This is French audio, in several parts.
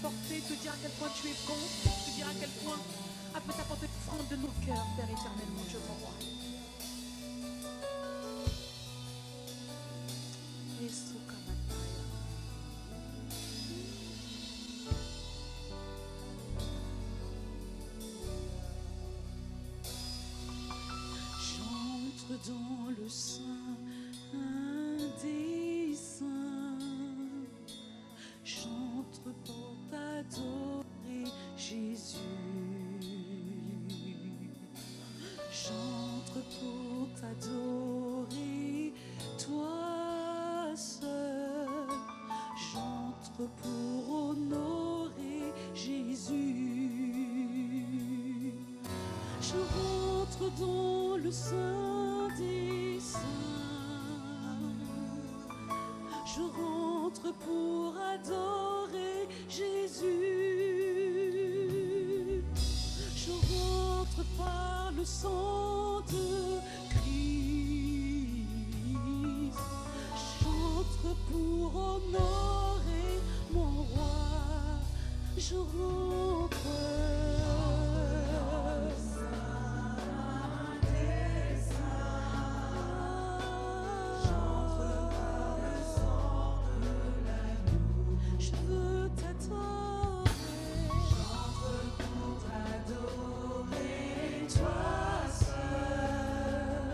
t'apporter, te dire à quel point tu es bon, te dire à quel point elle peut t'apporter l'offrande de nos cœurs, Père éternel, mon Dieu, mon roi. J'entre dans le sein des saints, j'entre pour t'adorer, Jésus. J'entre pour t'adorer, toi seul. J'entre pour honorer Jésus. Je rentre dans le sein des saints. Je rentre pour adorer Jésus. Je rentre par le sang de Christ. J'entre pour honorer mon roi. Je rentre. Toi seul,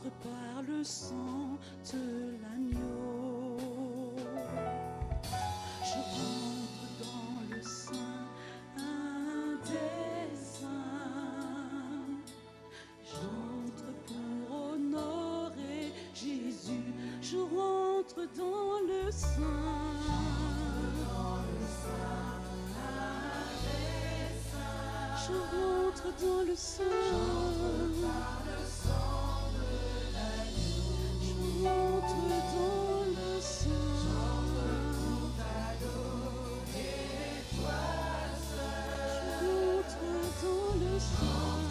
j'entre par le sang de l'agneau. Je rentre dans le sein des saints. J'entre pour honorer Jésus. Je rentre dans le sein. Je rentre dans le sang. Je rentre dans le sang. Je rentre dans le sang.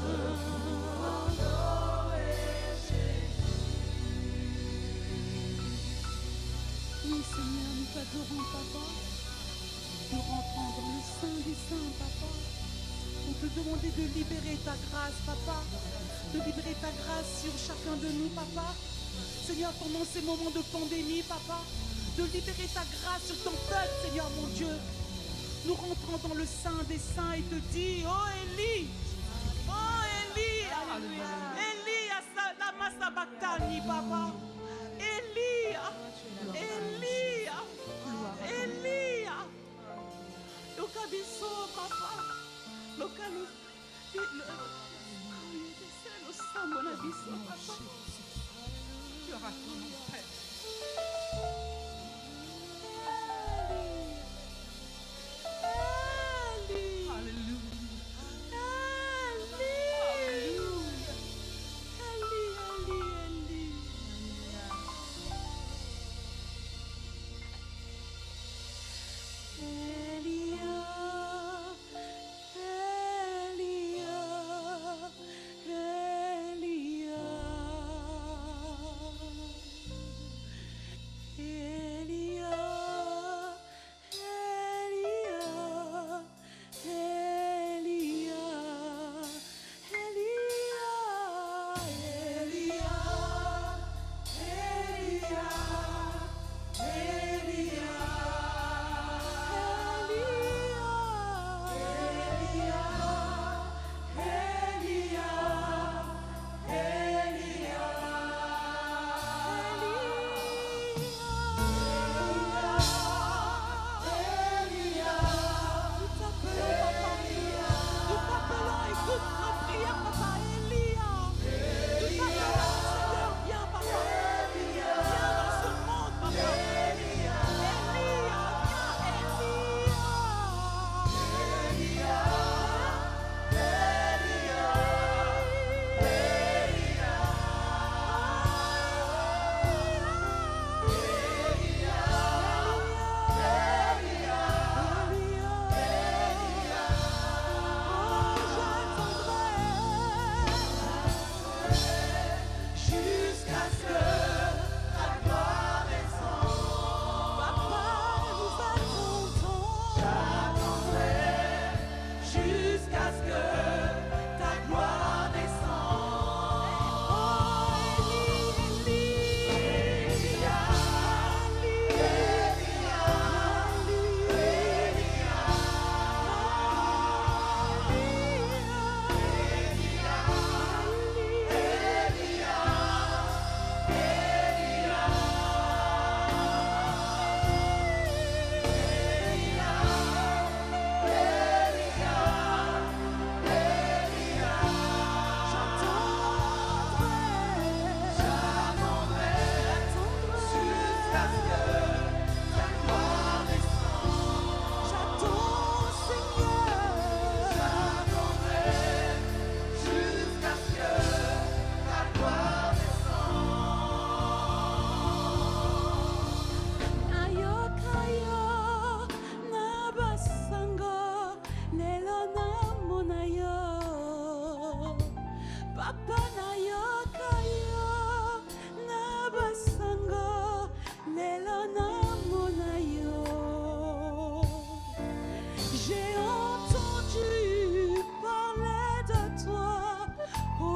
Oui, Seigneur, nous t'adorons, Papa. Nous rentrons dans le sein des saints, Papa. On peut demander de libérer ta grâce, Papa. De libérer ta grâce sur chacun de nous, Papa. Seigneur, pendant ces moments de pandémie, Papa, de libérer ta grâce sur ton peuple, Seigneur mon Dieu. Nous rentrons dans le sein des saints et te dis, oh Élie, Élie, lama sabachthani, Papa. Élie, Lokabiso, Papa. Lokalu, le sang, mon abisso, Papa. Tu auras ton nom, Père.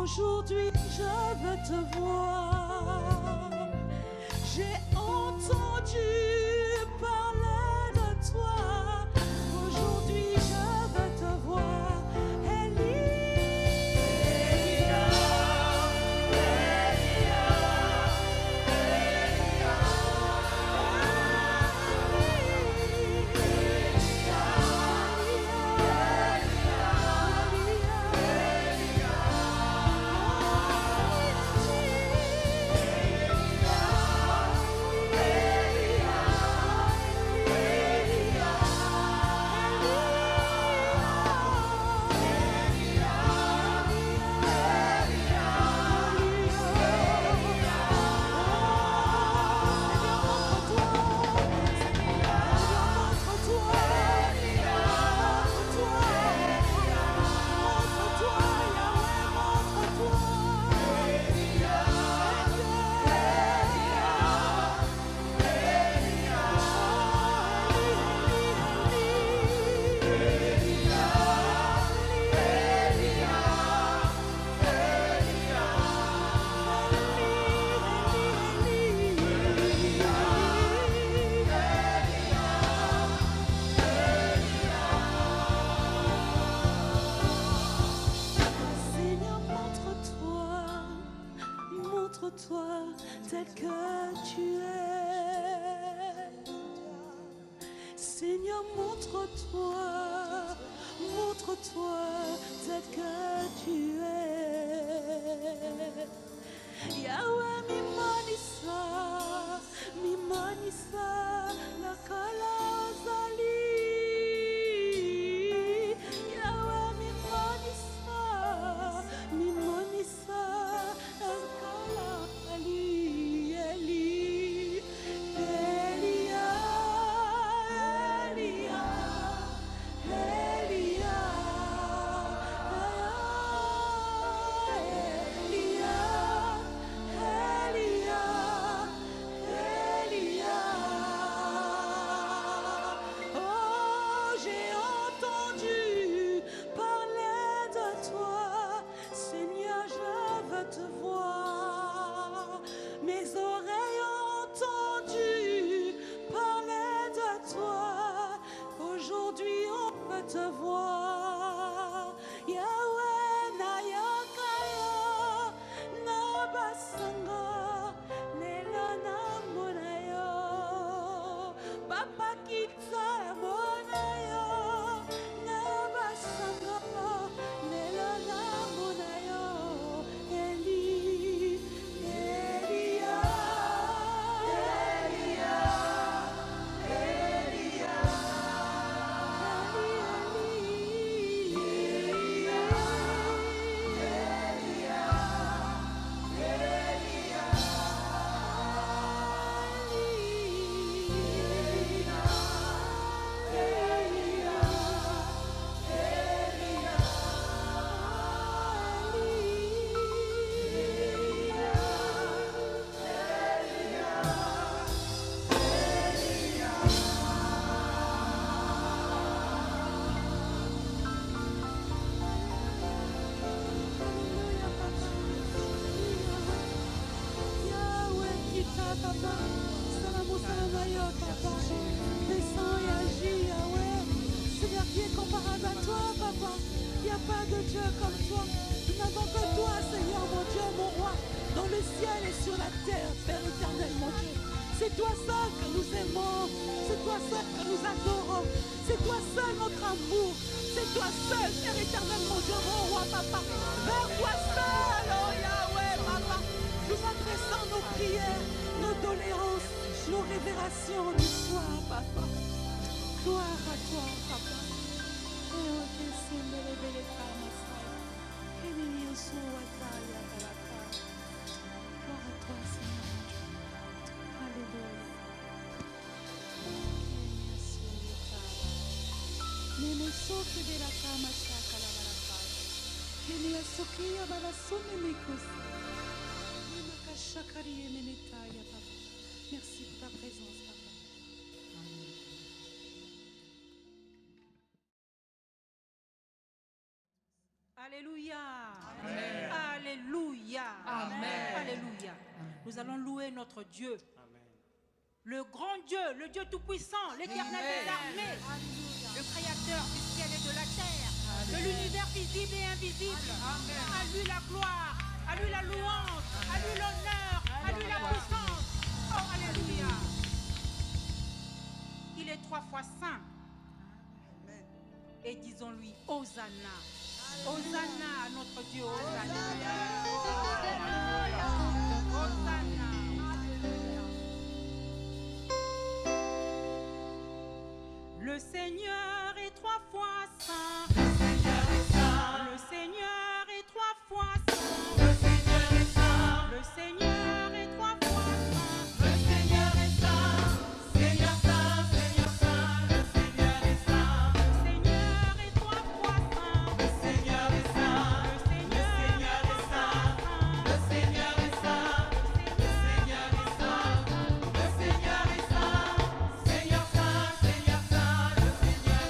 Aujourd'hui je veux te voir. J'ai entendu parler de toi. Aujourd'hui je veux te voir. Elia, Elia. tel que tu es. Seigneur, montre-toi tel que tu es. Yahweh, mimonisa, la kala ozali. Yahweh, mimonisa, la kala ali, Eli, Elia, Elia, Elia. Te voir, Yahweh Nayakaya, Nabasanga, Nelana Monayo, Papa Kitsa Monayo, Nabasanga, Nelana Monayo, Eli, Elia, Elia, Elia. Comparable à toi, papa, il n'y a pas de Dieu comme toi. Nous n'avons que toi, Seigneur, mon Dieu, mon roi, dans le ciel et sur la terre, Père éternel, mon Dieu. C'est toi seul que nous aimons, c'est toi seul que nous adorons, c'est toi seul notre amour, c'est toi seul, Père éternel, mon Dieu, mon roi, papa. Vers toi seul, oh Yahweh, papa, nous adressons nos prières, nos doléances, nos révérations du soir, papa. Gloire à toi, papa. Gloire à toi, Seigneur. Alléluia. Nene soke de la kama shaka la baraka. Kene sokia bala sone mikosi. Nena kashakari emeneta ya papa. Merci pour ta présence, papa. Alléluia. Amen. Alléluia. Amen. Alléluia. Nous allons louer notre Dieu. Amen. Le grand Dieu, le Dieu tout-puissant, l'éternel des armées, le créateur du ciel et de la terre, de l'univers visible et invisible. Amen. À lui la gloire, à lui la louange, à lui l'honneur, à lui la puissance. Oh, alléluia. Il est 3 fois saint. Amen. Et disons-lui, Hosanna. Hosanna à notre Dieu, Hosanna. Hosanna. Le Seigneur est 3 fois saint. Le Seigneur est saint. Le Seigneur est 3 fois saint. Le Seigneur est saint. Le Seigneur est 3 fois saint. Le Seigneur est saint. Seigneur saint, Seigneur saint. Le Seigneur est saint. Le Seigneur est 3 fois saint. Le Seigneur est saint. Le Seigneur est saint. Le Seigneur est saint. Le Seigneur est saint. Le Seigneur est saint. Seigneur saint, Seigneur saint. Le Seigneur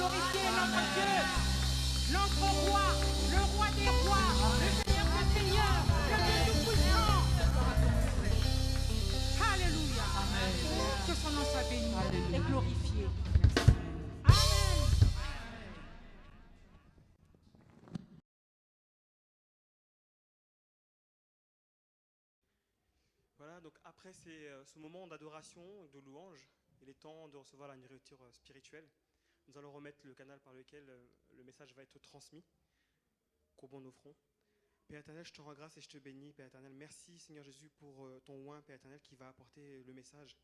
glorifier notre Dieu, notre roi, le roi des rois, le Seigneur des seigneurs, le Dieu tout-puissant. Alléluia. Que son nom soit béni et glorifié. Amen. Voilà, donc après ce moment d'adoration, de louange, il est temps de recevoir la nourriture spirituelle. Nous allons remettre le canal par lequel le message va être transmis. Courbons nos fronts. Père éternel, je te rends grâce et je te bénis, Père éternel. Merci, Seigneur Jésus, pour ton oint, Père éternel, qui va apporter le message.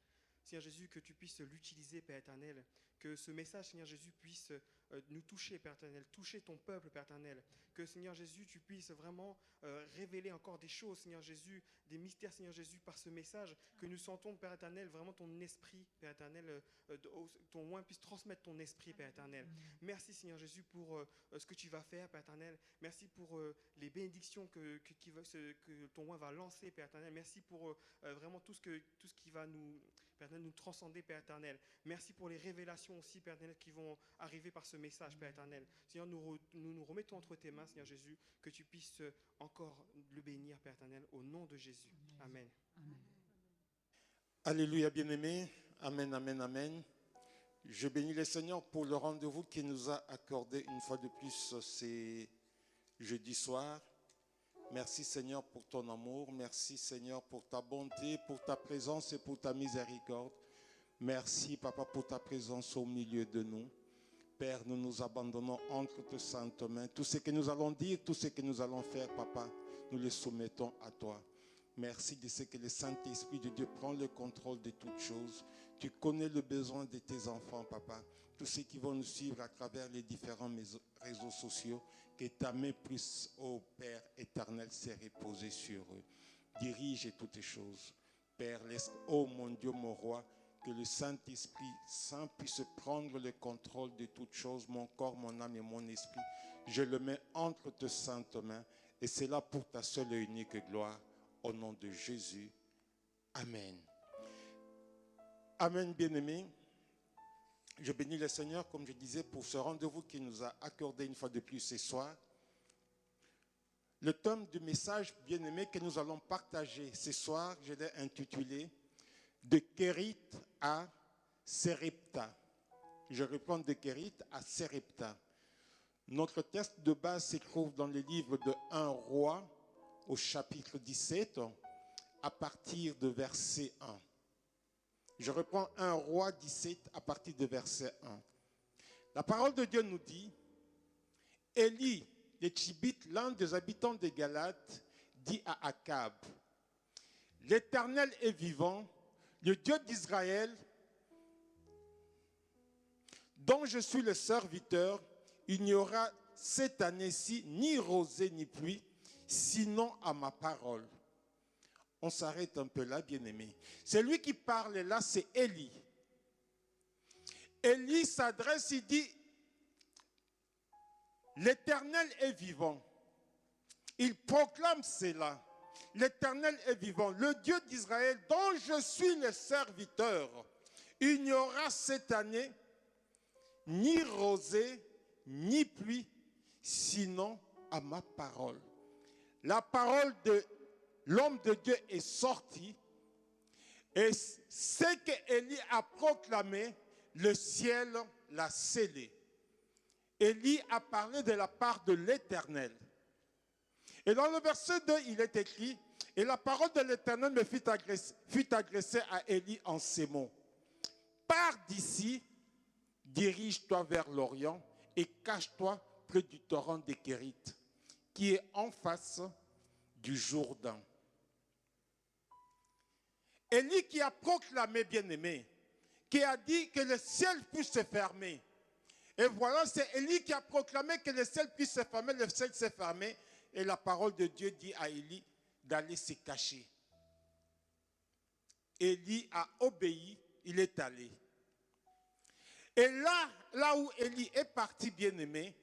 Seigneur Jésus, que tu puisses l'utiliser, Père éternel. Que ce message, Seigneur Jésus, puisse nous toucher, Père éternel. Toucher ton peuple, Père éternel. Que, Seigneur Jésus, tu puisses vraiment révéler encore des choses, Seigneur Jésus, des mystères, Seigneur Jésus, par ce message. Que nous sentons, Père éternel, vraiment ton esprit, Père éternel, ton oint puisse transmettre ton esprit, Père éternel. Merci, Seigneur Jésus, pour ce que tu vas faire, Père éternel. Merci pour les bénédictions que ton oint va lancer, Père éternel. Merci pour vraiment tout ce qui va nous, Père éternel, nous transcender, Père éternel. Merci pour les révélations aussi, Père éternel, qui vont arriver par ce message, Père éternel. Seigneur, nous remettons entre tes mains, Seigneur Jésus, que tu puisses encore le bénir, Père éternel, au nom de Jésus. Amen. Amen. Alléluia, bien-aimés. Amen, amen, amen. Je bénis le Seigneur pour le rendez-vous qu'il nous a accordé une fois de plus ces jeudi soir. Merci Seigneur pour ton amour. Merci Seigneur pour ta bonté, pour ta présence et pour ta miséricorde. Merci Papa pour ta présence au milieu de nous. Père, nous nous abandonnons entre tes saintes mains. Tout ce que nous allons dire, tout ce que nous allons faire, Papa, nous le soumettons à toi. Merci de ce que le Saint-Esprit de Dieu prend le contrôle de toutes choses. Tu connais le besoin de tes enfants, Papa. Tous ceux qui vont nous suivre à travers les différents réseaux sociaux, que ta main puisse, ô Père éternel, se reposer sur eux. Dirige toutes choses. Père, laisse, ô mon Dieu, mon roi, que le Saint-Esprit Saint puisse prendre le contrôle de toutes choses, mon corps, mon âme et mon esprit. Je le mets entre tes saintes mains et c'est là pour ta seule et unique gloire. Au nom de Jésus. Amen. Amen, bien-aimés. Je bénis le Seigneur, comme je disais, pour ce rendez-vous qu'il nous a accordé une fois de plus ce soir. Le thème du message, bien-aimé, que nous allons partager ce soir, je l'ai intitulé « De Kérith à Sérepta ». Je reprends de Kérith à Sérepta. Notre texte de base se trouve dans le livre de 1 Roi, au chapitre 17, à partir de verset 1. Je reprends 1 Roi 17 à partir de verset 1. La parole de Dieu nous dit, Élie, le Tchibite, l'un des habitants de Galate, dit à Akab, l'Éternel est vivant, le Dieu d'Israël, dont je suis le serviteur, il n'y aura cette année-ci ni rosée ni pluie, sinon à ma parole. On s'arrête un peu là, bien-aimé. Celui qui parle là, c'est Élie. Élie s'adresse, il dit, l'Éternel est vivant. Il proclame cela. L'Éternel est vivant. Le Dieu d'Israël, dont je suis le serviteur, il n'y aura cette année ni rosée, ni pluie, sinon à ma parole. La parole de l'homme de Dieu est sortie et ce qu'Élie a proclamé, le ciel l'a scellé. Élie a parlé de la part de l'Éternel. Et dans le verset 2, il est écrit, « Et la parole de l'Éternel me fut adressée à Élie en ces mots. Pars d'ici, dirige-toi vers l'Orient et cache-toi près du torrent de Kérith, qui est en face du Jourdain. » Élie qui a proclamé, bien-aimé, qui a dit que le ciel puisse se fermer. Et voilà, c'est Élie qui a proclamé que le ciel puisse se fermer, le ciel s'est fermé. Et la parole de Dieu dit à Élie d'aller se cacher. Élie a obéi, il est allé. Et là où Élie est parti, bien-aimé,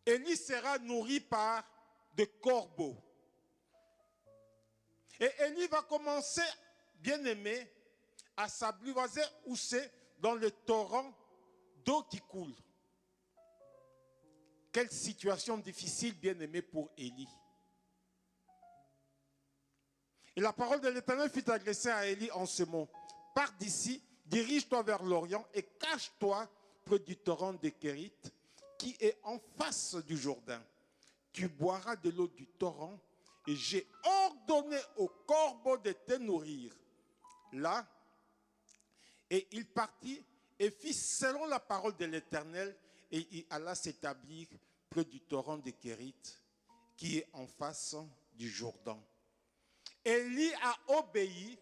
Élie sera nourri par des corbeaux. Et Élie va commencer, bien-aimé, à s'apprivoiser où c'est dans le torrent d'eau qui coule. Quelle situation difficile, bien-aimé, pour Élie. Et la parole de l'Éternel fut adressée à Élie en ce mot. Pars d'ici, dirige-toi vers l'Orient et cache-toi près du torrent des Kérith qui est en face du Jourdain. Tu boiras de l'eau du torrent et j'ai ordonné aux corbeaux de te nourrir. Là, et il partit et fit selon la parole de l'Éternel et il alla s'établir près du torrent des Kérith qui est en face du Jourdain. Élie a obéi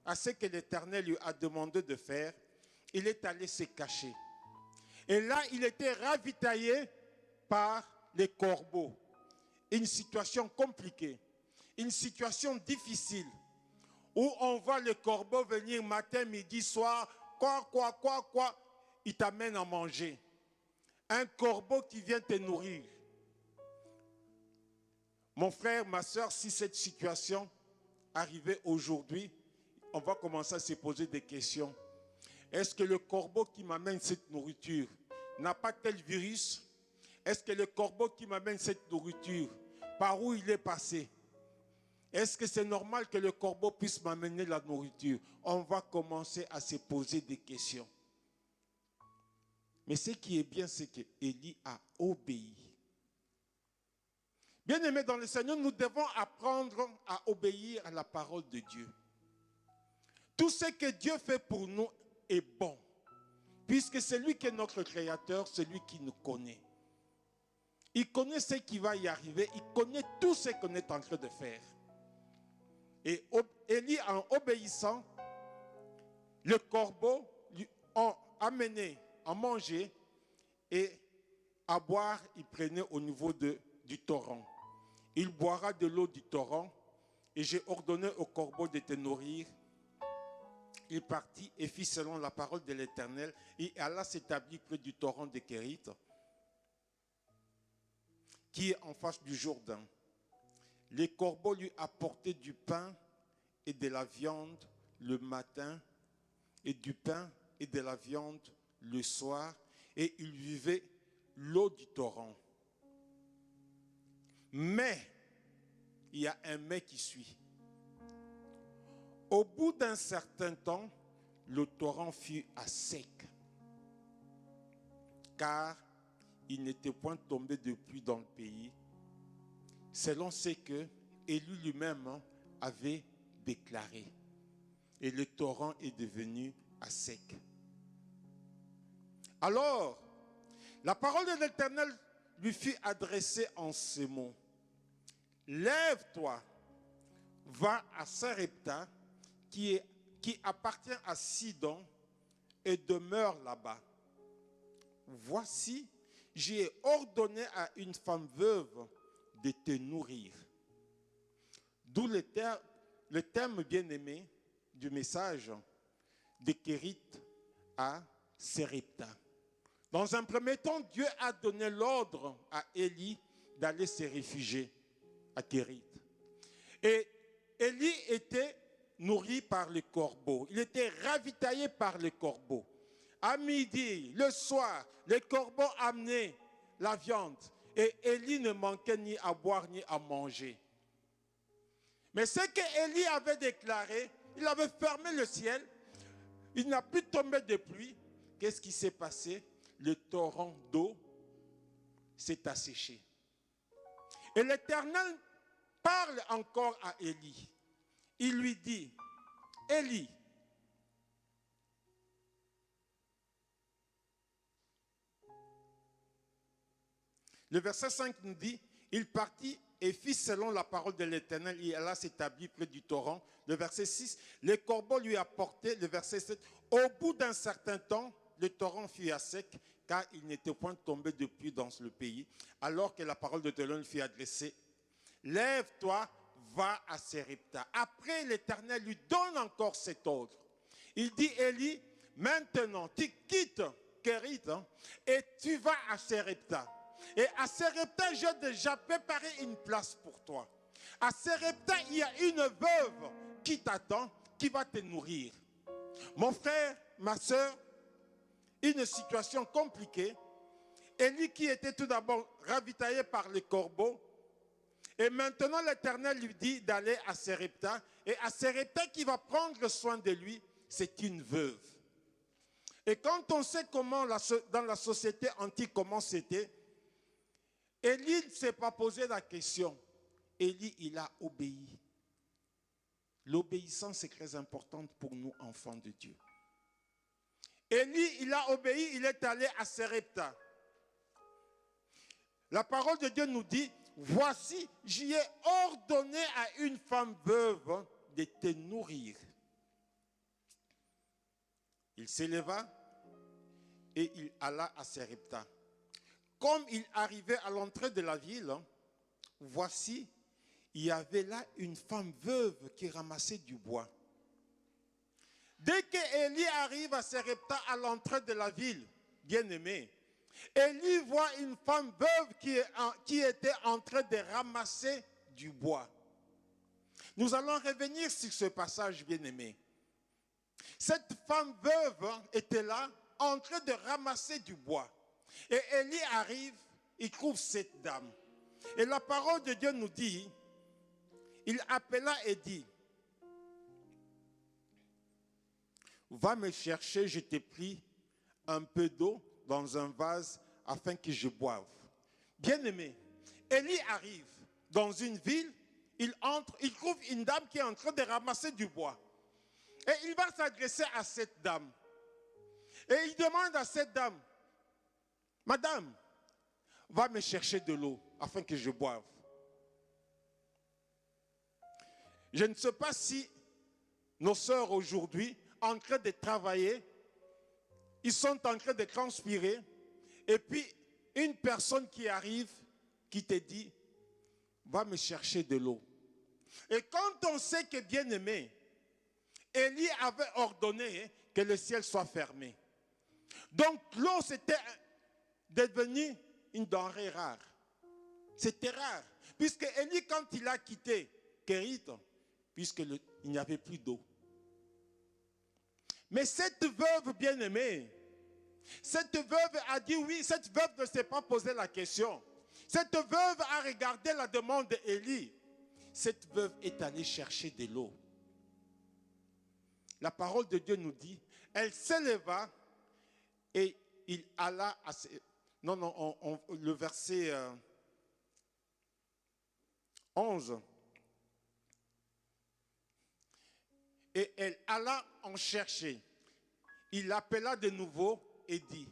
à ce que l'Éternel lui a demandé de faire. Il est allé se cacher. Et là, il était ravitaillé par les corbeaux. Une situation compliquée, une situation difficile, où on voit les corbeaux venir matin, midi, soir, quoi, il t'amène à manger. Un corbeau qui vient te nourrir. Mon frère, ma soeur, si cette situation arrivait aujourd'hui, on va commencer à se poser des questions. Est-ce que le corbeau qui m'amène cette nourriture n'a pas tel virus? Est-ce que le corbeau qui m'amène cette nourriture, par où il est passé? Est-ce que c'est normal que le corbeau puisse m'amener la nourriture? On va commencer à se poser des questions. Mais ce qui est bien, c'est que Élie a obéi. Bien-aimés dans le Seigneur, nous devons apprendre à obéir à la parole de Dieu. Tout ce que Dieu fait pour nous est bon, puisque c'est lui qui est notre Créateur, c'est lui qui nous connaît. Il connaît ce qui va y arriver, il connaît tout ce qu'on est en train de faire. Et Élie, en obéissant, le corbeau lui a amené à manger et à boire, il prenait au niveau du torrent. Il boira de l'eau du torrent et j'ai ordonné au corbeau de te nourrir. Il partit et fit selon la parole de l'Éternel et alla s'établir près du torrent de Kérith qui est en face du Jourdain. Les corbeaux lui apportaient du pain et de la viande le matin et du pain et de la viande le soir et il buvait l'eau du torrent. Mais, il y a un mais qui suit. Au bout d'un certain temps, le torrent fut à sec, car il n'était point tombé de pluie dans le pays, selon ce que Élie lui-même avait déclaré. Et le torrent est devenu à sec. Alors, la parole de l'Éternel lui fut adressée en ces mots. Lève-toi, va à Sarepta, qui appartient à Sidon, et demeure là-bas. Voici, j'ai ordonné à une femme veuve de te nourrir. D'où le terme bien-aimé du message de Kérith à Sarepta. Dans un premier temps, Dieu a donné l'ordre à Élie d'aller se réfugier à Kérith. Et Élie était nourri par les corbeaux. Il était ravitaillé par les corbeaux. À midi, le soir, les corbeaux amenaient la viande. Et Élie ne manquait ni à boire ni à manger. Mais ce qu'Élie avait déclaré, il avait fermé le ciel. Il n'a plus tombé de pluie. Qu'est-ce qui s'est passé? Le torrent d'eau s'est asséché. Et l'Éternel parle encore à Élie. Il lui dit, Élie, le verset 5 nous dit, il partit et fit selon la parole de l'Éternel, il alla s'établir près du torrent. Le verset 6, les corbeaux lui apportaient. Le verset 7, au bout d'un certain temps, le torrent fut à sec, car il n'était point tombé de pluie dans le pays, alors que la parole de l'Éternel fut adressée. Lève-toi, va à Sarepta. Après, l'Éternel lui donne encore cet ordre. Il dit, Élie, maintenant, tu quittes Kérith et tu vas à Sarepta. Et à Sarepta, j'ai déjà préparé une place pour toi. À Sarepta, il y a une veuve qui t'attend, qui va te nourrir. Mon frère, ma soeur, une situation compliquée. Élie qui était tout d'abord ravitaillé par les corbeaux. Et maintenant l'Éternel lui dit d'aller à Sérepta. Et à Sérepta qui va prendre soin de lui, c'est une veuve. Et quand on sait comment dans la société antique comment c'était, Élie ne s'est pas posé la question. Élie, il a obéi. L'obéissance est très importante pour nous, enfants de Dieu. Élie, il a obéi, il est allé à Sérepta. La parole de Dieu nous dit, voici, j'y ai ordonné à une femme veuve de te nourrir. Il s'éleva et il alla à Sérepta. Comme il arrivait à l'entrée de la ville, voici, il y avait là une femme veuve qui ramassait du bois. Dès qu'Élie arrive à Sérepta à l'entrée de la ville, bien-aimé, Élie voit une femme veuve qui était en train de ramasser du bois. Nous allons revenir sur ce passage, bien-aimé. Cette femme veuve était là, en train de ramasser du bois. Et Élie arrive, il trouve cette dame. Et la parole de Dieu nous dit, il appela et dit, va me chercher, je t'ai pris un peu d'eau dans un vase afin que je boive. Bien-aimé, Élie arrive dans une ville, il entre, il trouve une dame qui est en train de ramasser du bois. Et il va s'adresser à cette dame. Et il demande à cette dame, madame, va me chercher de l'eau afin que je boive. Je ne sais pas si nos sœurs aujourd'hui, en train de travailler, ils sont en train de transpirer, et puis une personne qui arrive, qui te dit, va me chercher de l'eau. Et quand on sait que, bien-aimé, Élie avait ordonné que le ciel soit fermé. Donc l'eau, c'était devenu une denrée rare. C'était rare. Puisque Élie, quand il a quitté Kérith, puisqu'il n'y avait plus d'eau. Mais cette veuve bien-aimée, cette veuve a dit oui, cette veuve ne s'est pas posé la question. Cette veuve a regardé la demande d'Élie. Cette veuve est allée chercher de l'eau. La parole de Dieu nous dit, elle s'éleva et il alla à... le verset 11. Et elle alla en chercher. Il l'appela de nouveau et dit,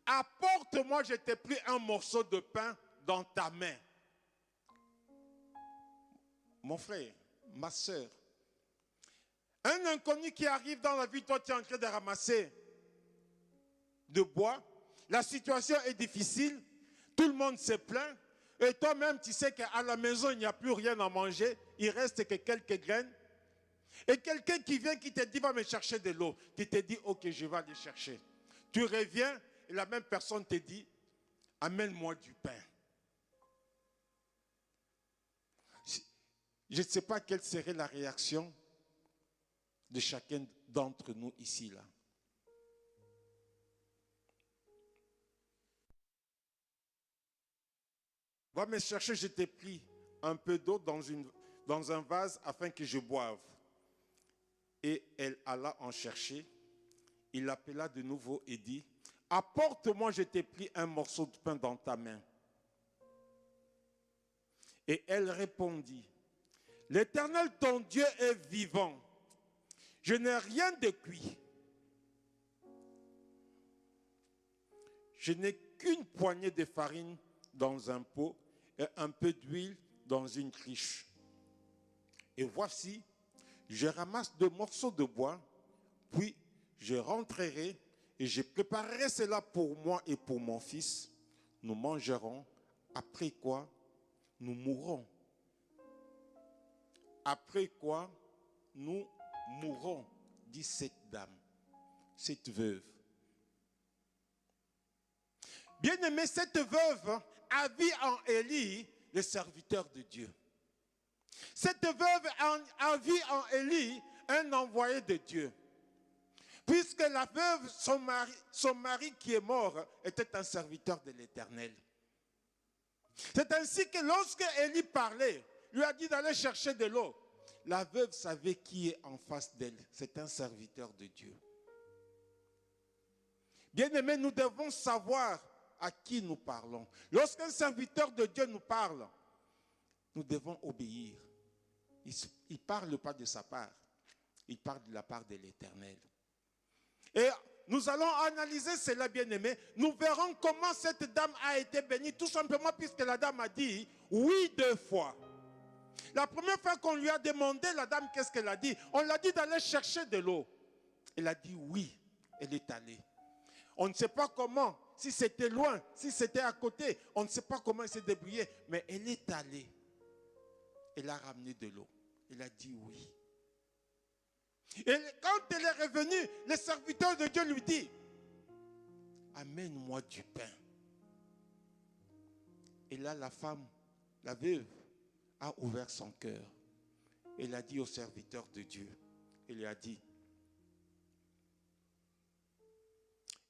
apporte-moi, je t'ai pris un morceau de pain dans ta main. Mon frère, ma soeur, un inconnu qui arrive dans la vie, toi tu es en train de ramasser de bois, la situation est difficile, tout le monde se plaint, et toi-même tu sais qu'à la maison il n'y a plus rien à manger, il reste que quelques graines. Et quelqu'un qui vient, qui te dit, va me chercher de l'eau. Tu te dis, ok, je vais aller chercher. Tu reviens, et la même personne te dit, amène-moi du pain. Je ne sais pas quelle serait la réaction de chacun d'entre nous ici, là. Va me chercher, je t'ai pris un peu d'eau dans un vase afin que je boive. Et elle alla en chercher. Il l'appela de nouveau et dit, apporte-moi, je t'ai pris un morceau de pain dans ta main. Et elle répondit, l'Éternel ton Dieu est vivant. Je n'ai rien de cuit. Je n'ai qu'une poignée de farine dans un pot et un peu d'huile dans une cruche. Et voici, je ramasse 2 morceaux de bois, puis je rentrerai et je préparerai cela pour moi et pour mon fils. Nous mangerons, après quoi nous mourrons. Après quoi nous mourrons, dit cette dame, cette veuve. Bien-aimé, cette veuve a vu en Élie le serviteur de Dieu. Cette veuve a vu en Élie un envoyé de Dieu. Puisque la veuve, son mari qui est mort, était un serviteur de l'Éternel. C'est ainsi que lorsque Élie parlait, lui a dit d'aller chercher de l'eau. La veuve savait qui est en face d'elle. C'est un serviteur de Dieu. Bien-aimés, nous devons savoir à qui nous parlons. Lorsqu'un serviteur de Dieu nous parle, nous devons obéir. Il ne parle pas de sa part. Il parle de la part de l'Éternel. Et nous allons analyser cela, bien-aimés. Nous verrons comment cette dame a été bénie, tout simplement puisque la dame a dit oui 2 fois. La première fois qu'on lui a demandé, la dame, qu'est-ce qu'elle a dit? On l'a dit d'aller chercher de l'eau. Elle a dit oui, elle est allée. On ne sait pas comment, si c'était loin, si c'était à côté, on ne sait pas comment elle s'est débrouillée, mais elle est allée. Elle a ramené de l'eau. Elle a dit oui. Et quand elle est revenue, le serviteur de Dieu lui dit, amène-moi du pain. Et là, la femme, la veuve, a ouvert son cœur. Elle a dit au serviteur de Dieu, elle lui a dit,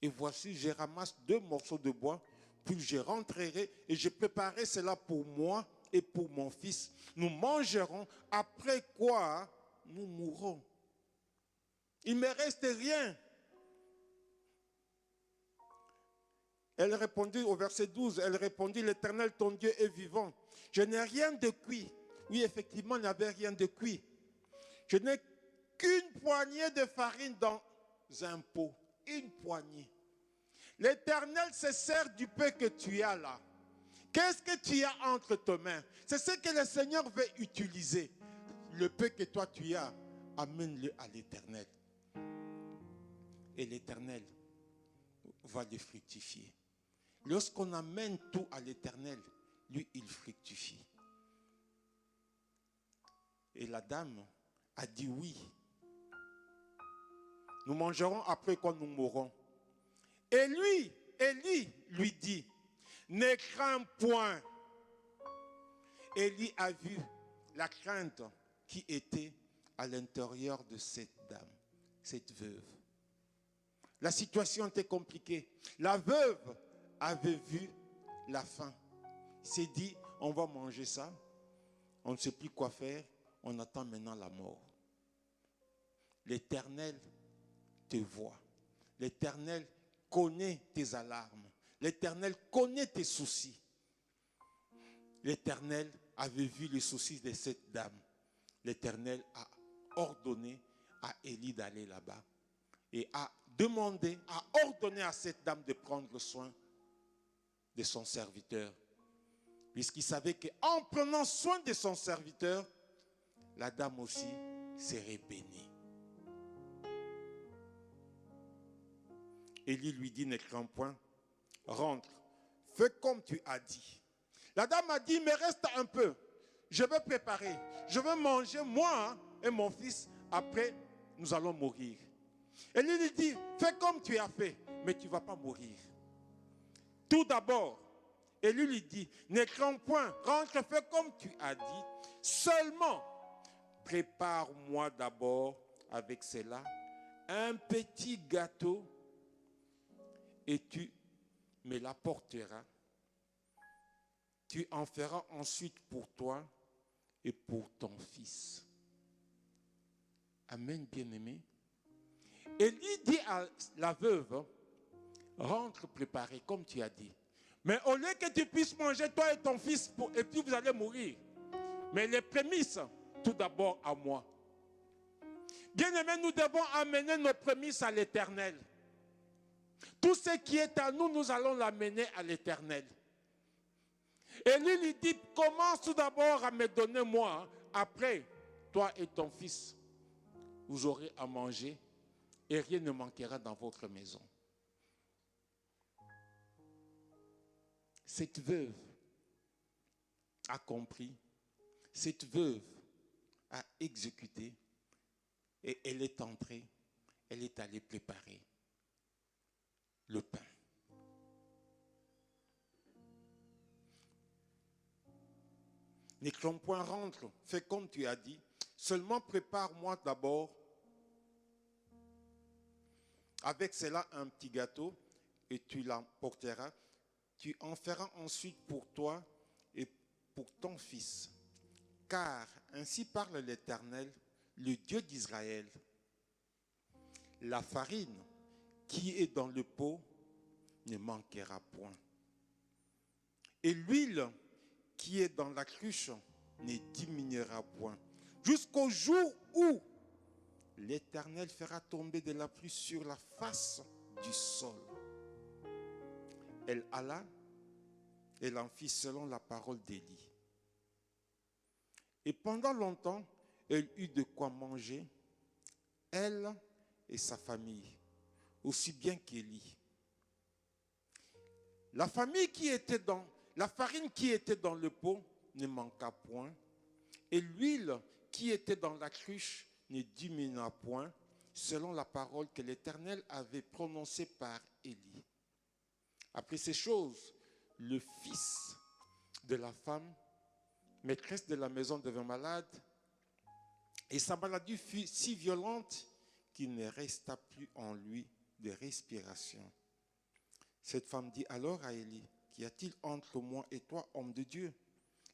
et voici, je ramasse 2 morceaux de bois, puis je rentrerai et je préparerai cela pour moi et pour mon fils. Nous mangerons, après quoi nous mourrons. Il ne me reste rien. Elle répondit au verset 12, elle répondit, l'Éternel ton Dieu est vivant. Je n'ai rien de cuit. Oui, effectivement, il n'y avait rien de cuit. Je n'ai qu'une poignée de farine dans un pot. Une poignée. L'Éternel se sert du peu que tu as là. Qu'est-ce que tu as entre tes mains? C'est ce que le Seigneur veut utiliser. Le peu que toi tu as, amène-le à l'Éternel. Et l'Éternel va le fructifier. Lorsqu'on amène tout à l'Éternel, lui, il fructifie. Et la dame a dit oui. Nous mangerons après quoi nous mourrons. Et lui, Élie lui dit, ne crains point. Élie a vu la crainte qui était à l'intérieur de cette dame, cette veuve. La situation était compliquée. La veuve avait vu la faim. Il s'est dit, on va manger ça. On ne sait plus quoi faire. On attend maintenant la mort. L'Éternel te voit. L'Éternel connaît tes alarmes. L'Éternel connaît tes soucis. L'Éternel avait vu les soucis de cette dame. L'Éternel a ordonné à Élie d'aller là-bas et a demandé, a ordonné à cette dame de prendre soin de son serviteur. Puisqu'il savait qu'en prenant soin de son serviteur, la dame aussi serait bénie. Élie lui dit, ne crains point, rentre, fais comme tu as dit. La dame a dit, mais reste un peu, je vais préparer, je vais manger moi et mon fils, après nous allons mourir. Élie lui dit, fais comme tu as fait, mais tu ne vas pas mourir. Tout d'abord, Élie lui dit, ne crains point, rentre, fais comme tu as dit, seulement prépare-moi d'abord avec cela un petit gâteau et tu me l'apporteras. Tu en feras ensuite pour toi et pour ton fils. Amen, bien-aimé. Élie dit à la veuve, rentre préparer comme tu as dit. Mais au lieu que tu puisses manger toi et ton fils et puis vous allez mourir. Mais les prémices, tout d'abord à moi. Bien-aimé, nous devons amener nos prémices à l'Éternel. Tout ce qui est à nous, nous allons l'amener à l'Éternel. Et lui dit, commence tout d'abord à me donner moi. Après, toi et ton fils, vous aurez à manger et rien ne manquera dans votre maison. Cette veuve a compris. Cette veuve a exécuté et elle est entrée, elle est allée préparer le pain. Ne crains point, rentre, fais comme tu as dit, seulement prépare-moi d'abord avec cela un petit gâteau et tu l'emporteras. Tu en feras ensuite pour toi et pour ton fils. Car ainsi parle l'Éternel, le Dieu d'Israël. La farine qui est dans le pot ne manquera point. Et l'huile qui est dans la cruche ne diminuera point. Jusqu'au jour où l'Éternel fera tomber de la pluie sur la face du sol. Elle alla, elle en fit selon la parole d'Élie. Et pendant longtemps, elle eut de quoi manger, elle et sa famille, aussi bien qu'Élie. La farine qui était dans le pot ne manqua point, et l'huile qui était dans la cruche ne diminua point, selon la parole que l'Éternel avait prononcée par Élie. Après ces choses, le fils de la femme, maîtresse de la maison, devint malade, et sa maladie fut si violente qu'il ne resta plus en lui de respiration. Cette femme dit alors à Élie, qu'y a-t-il entre moi et toi, homme de Dieu?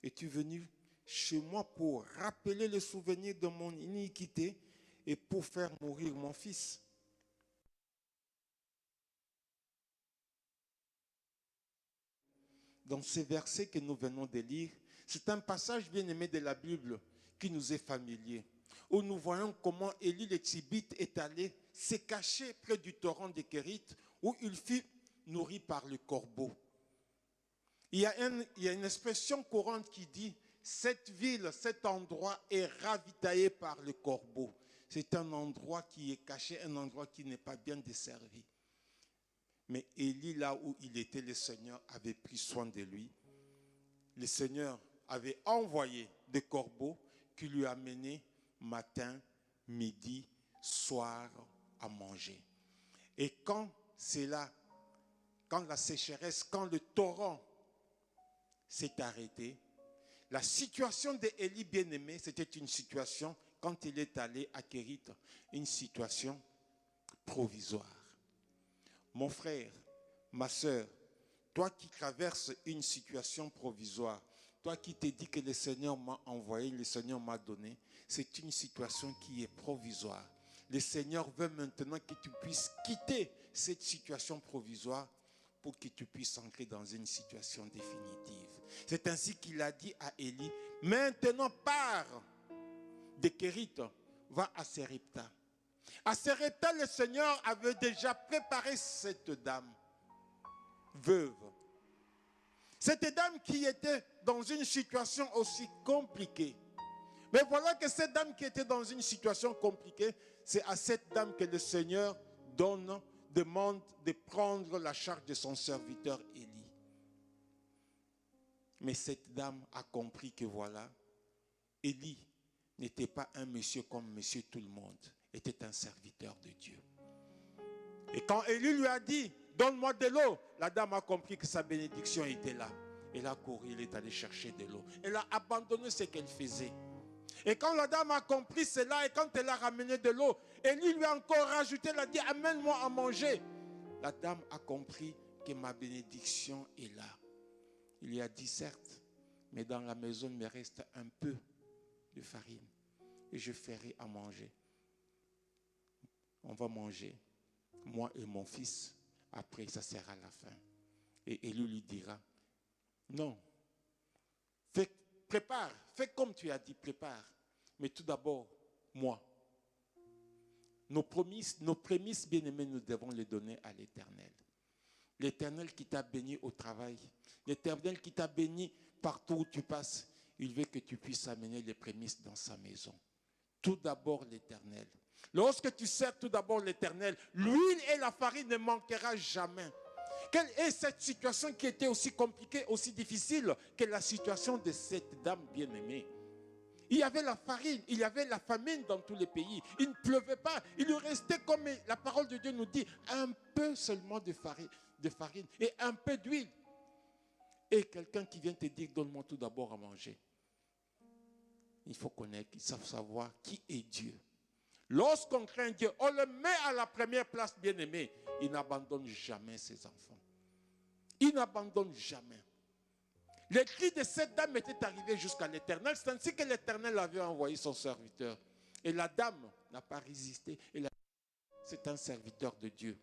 Es-tu venu chez moi pour rappeler le souvenir de mon iniquité et pour faire mourir mon fils? Dans ces versets que nous venons de lire, c'est un passage bien aimé de la Bible qui nous est familier, où nous voyons comment Élie le Tishbite est allé se cacher près du torrent de Kérit, où il fut nourri par le corbeau. Il y a une expression courante qui dit « cette ville, cet endroit est ravitaillé par le corbeau ». C'est un endroit qui est caché, un endroit qui n'est pas bien desservi. Mais Élie, là où il était, le Seigneur avait pris soin de lui. Le Seigneur avait envoyé des corbeaux qui lui amenaient matin, midi, soir à manger. Et quand la sécheresse, quand le torrent s'est arrêté, la situation d'Élie bien-aimé, c'était une situation, quand il est allé à Kérit, une situation provisoire. Mon frère, ma soeur, toi qui traverses une situation provisoire, toi qui te dis que le Seigneur m'a envoyé, le Seigneur m'a donné, c'est une situation qui est provisoire. Le Seigneur veut maintenant que tu puisses quitter cette situation provisoire pour que tu puisses entrer dans une situation définitive. C'est ainsi qu'il a dit à Élie, maintenant pars de Kérit, va à Sérepta. À Sérepta, le Seigneur avait déjà préparé cette dame, veuve. Cette dame qui était dans une situation aussi compliquée. Mais voilà que cette dame qui était dans une situation compliquée, c'est à cette dame que le Seigneur demande de prendre la charge de son serviteur Élie. Mais cette dame a compris que voilà, Élie n'était pas un monsieur comme monsieur tout le monde, était un serviteur de Dieu. Et quand Élie lui a dit, donne-moi de l'eau, la dame a compris que sa bénédiction était là. Elle a couru, elle est allée chercher de l'eau. Elle a abandonné ce qu'elle faisait. Et quand la dame a compris cela, et quand elle a ramené de l'eau, Élie lui a encore rajouté, elle a dit, amène-moi à manger. La dame a compris que ma bénédiction est là. Il lui a dit, certes, mais dans la maison, il me reste un peu de farine. Et je ferai à manger. On va manger, moi et mon fils. Après, ça sera la fin. Et Élie lui dira, non, prépare, fais comme tu as dit, prépare. Mais tout d'abord, moi. Nos prémices bien-aimées, nous devons les donner à l'Éternel. L'Éternel qui t'a béni au travail, l'Éternel qui t'a béni partout où tu passes, il veut que tu puisses amener les prémices dans sa maison. Tout d'abord l'Éternel. Lorsque tu sers tout d'abord l'Éternel, l'huile et la farine ne manqueront jamais. Quelle est cette situation qui était aussi compliquée, aussi difficile que la situation de cette dame bien-aimée? Il y avait la farine, il y avait la famine dans tous les pays. Il ne pleuvait pas. Il lui restait, comme la parole de Dieu nous dit, un peu seulement de farine et un peu d'huile. Et quelqu'un qui vient te dire, donne-moi tout d'abord à manger. Il faut connaître, il faut savoir qui est Dieu. Lorsqu'on craint Dieu, on le met à la première place, bien-aimé. Il n'abandonne jamais ses enfants. Il n'abandonne jamais. Les cris de cette dame étaient arrivés jusqu'à l'Éternel. C'est ainsi que l'Éternel avait envoyé son serviteur. Et la dame n'a pas résisté. C'est un serviteur de Dieu.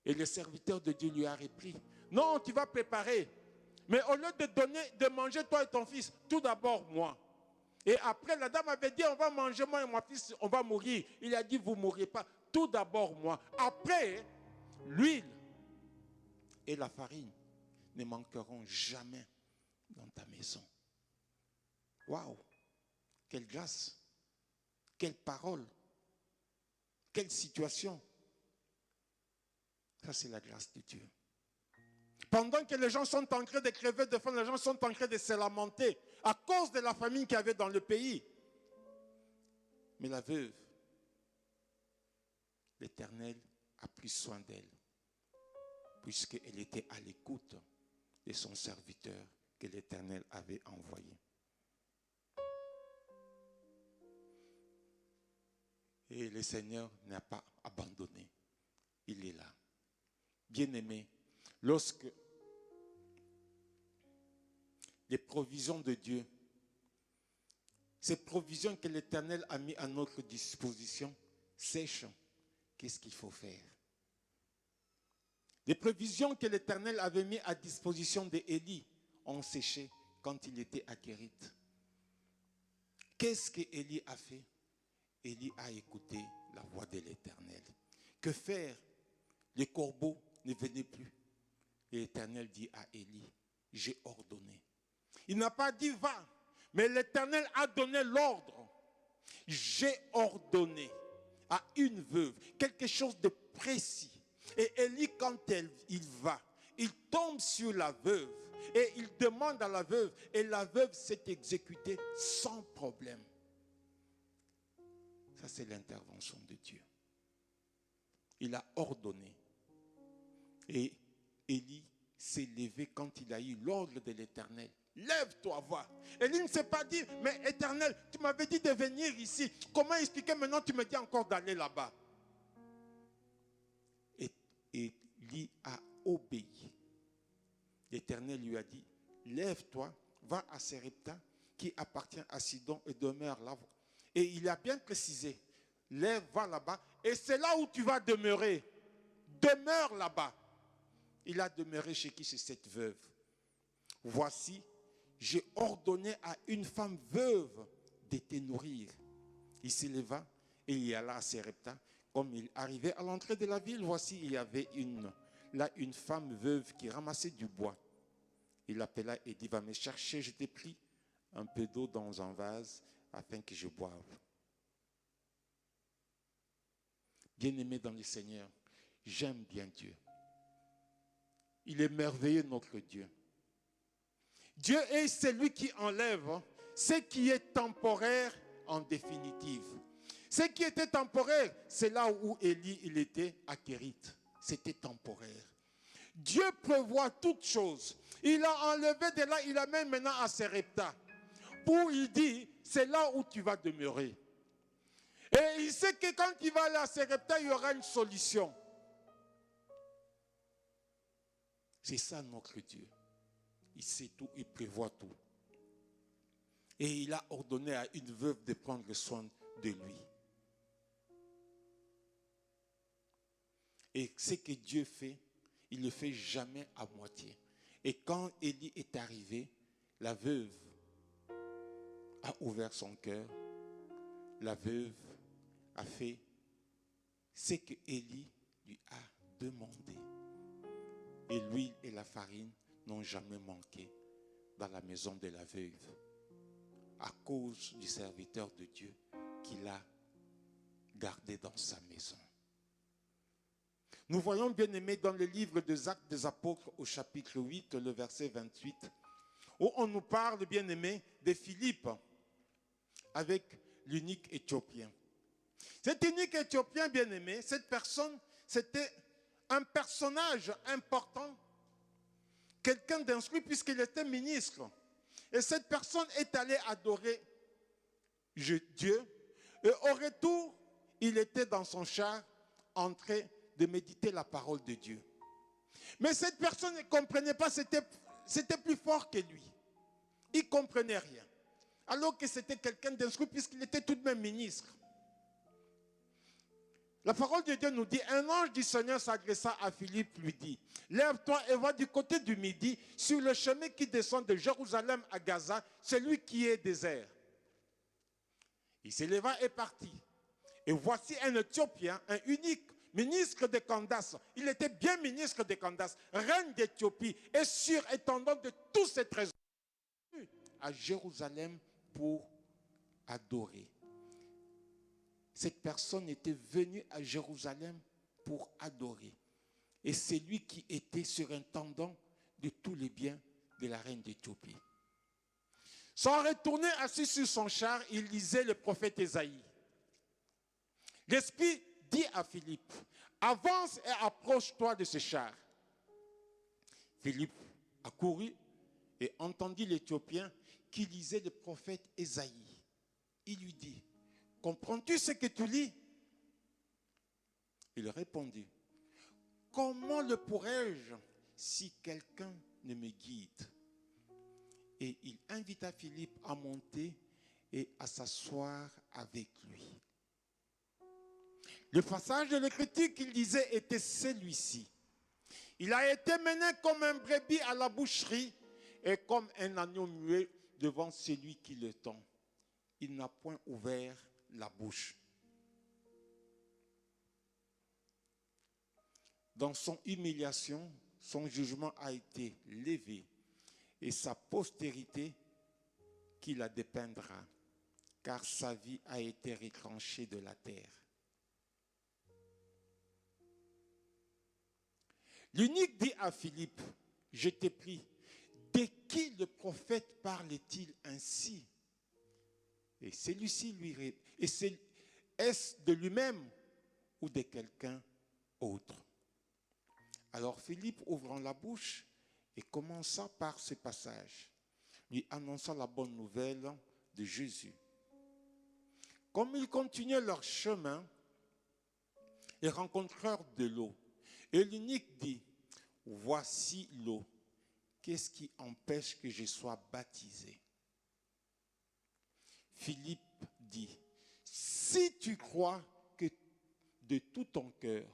Et le serviteur de Dieu lui a repris. Non, tu vas préparer. Mais au lieu de manger toi et ton fils, tout d'abord moi. Et après, la dame avait dit, on va manger, moi et mon fils, on va mourir. Il a dit, vous ne mourrez pas. Tout d'abord moi. Après, l'huile et la farine ne manqueront jamais dans ta maison. Waouh! Quelle grâce! Quelle parole! Quelle situation! Ça, c'est la grâce de Dieu. Pendant que les gens sont en train de crever de faim, les gens sont en train de se lamenter à cause de la famine qu'il y avait dans le pays. Mais la veuve, l'Éternel a pris soin d'elle, puisqu'elle était à l'écoute de son serviteur que l'Éternel avait envoyé. Et le Seigneur n'a pas abandonné. Il est là. Bien-aimé, lorsque les provisions de Dieu, ces provisions que l'Éternel a mis à notre disposition, sèchent, qu'est-ce qu'il faut faire? Les provisions que l'Éternel avait mis à disposition d'Élie ont séché quand il était à Kérith. Qu'est-ce qu'Élie a fait? Élie a écouté la voix de l'Éternel. Que faire? Les corbeaux ne venaient plus. L'Éternel dit à Élie, j'ai ordonné. Il n'a pas dit va, mais l'Éternel a donné l'ordre. J'ai ordonné à une veuve quelque chose de précis. Et Élie, quand il va, il tombe sur la veuve et il demande à la veuve, et la veuve s'est exécutée sans problème. Ça, c'est l'intervention de Dieu. Il a ordonné. Et Élie s'est levé quand il a eu l'ordre de l'Éternel. Lève-toi, va. Élie ne s'est pas dit, mais Éternel, tu m'avais dit de venir ici. Comment expliquer maintenant, tu me dis encore d'aller là-bas? Et Élie a obéi. L'Éternel lui a dit, lève-toi, va à Sarepta, qui appartient à Sidon, et demeure là. Et il a bien précisé, lève, va là-bas, et c'est là où tu vas demeurer. Demeure là-bas. Il a demeuré chez qui? Chez cette veuve. Voici, j'ai ordonné à une femme veuve de te nourrir. Il se leva et il y alla à Sarepta. Comme il arrivait à l'entrée de la ville, voici, il y avait une femme veuve qui ramassait du bois. Il l'appela et dit, va me chercher, je t'ai pris un peu d'eau dans un vase afin que je boive. Bien-aimé dans le Seigneur, j'aime bien Dieu. Il est merveilleux, notre Dieu. Dieu est celui qui enlève ce qui est temporaire en définitive. Ce qui était temporaire, c'est là où Élie il était à Kérith. C'était temporaire. Dieu prévoit toutes choses. Il a enlevé de là, il amène maintenant à Sarepta. Pour il dit, c'est là où tu vas demeurer. Et il sait que quand il va aller à Sarepta, il y aura une solution. C'est ça notre Dieu. Il sait tout, il prévoit tout. Et il a ordonné à une veuve de prendre soin de lui. Et ce que Dieu fait, il ne le fait jamais à moitié. Et quand Élie est arrivé, la veuve a ouvert son cœur. La veuve a fait ce que Élie lui a demandé. Et l'huile et la farine n'ont jamais manqué dans la maison de la veuve à cause du serviteur de Dieu qu'il a gardé dans sa maison. Nous voyons, bien aimé, dans le livre des Actes des Apôtres au chapitre 8, le verset 28, où on nous parle, bien aimé, de Philippe avec l'eunuque éthiopien. Cet eunuque éthiopien, bien aimé, cette personne, c'était un personnage important, quelqu'un d'instruit puisqu'il était ministre. Et cette personne est allée adorer Dieu Et au retour, il était dans son char en train de méditer la parole de Dieu. Mais cette personne ne comprenait pas, c'était plus fort que lui. Il ne comprenait rien. Alors que c'était quelqu'un d'instruit puisqu'il était tout de même ministre. La parole de Dieu nous dit, un ange du Seigneur s'adressa à Philippe, lui dit, lève-toi et va du côté du midi sur le chemin qui descend de Jérusalem à Gaza, celui qui est désert. Il s'éleva et partit. Et voici un Éthiopien, un unique ministre de Candace. Il était bien ministre de Candace, reine d'Éthiopie et surintendant de tous ses trésors. À Jérusalem pour adorer. Cette personne était venue à Jérusalem pour adorer. Et c'est lui qui était surintendant de tous les biens de la reine d'Éthiopie. Sans retourner assis sur son char, il lisait le prophète Ésaïe. L'Esprit dit à Philippe, avance et approche-toi de ce char. Philippe accourut et entendit l'Éthiopien qui lisait le prophète Ésaïe. Il lui dit, comprends-tu ce que tu lis? Il répondit, comment le pourrais-je si quelqu'un ne me guide? Et il invita Philippe à monter et à s'asseoir avec lui. Le passage de l'Écriture qu'il lisait était celui-ci. Il a été mené comme un brebis à la boucherie et comme un agneau muet devant celui qui le tend. Il n'a point ouvert la bouche. Dans son humiliation, son jugement a été levé et sa postérité qui la dépeindra, car sa vie a été retranchée de la terre. L'unique dit à Philippe, je t'ai pris, de qui le prophète parle-t-il ainsi? Et celui-ci lui répond, est-ce de lui-même ou de quelqu'un autre? Alors Philippe, ouvrant la bouche, et commença par ce passage, lui annonçant la bonne nouvelle de Jésus. Comme ils continuaient leur chemin, ils rencontrèrent de l'eau. Et l'unique dit, voici l'eau. Qu'est-ce qui empêche que je sois baptisé? Philippe dit, si tu crois que de tout ton cœur,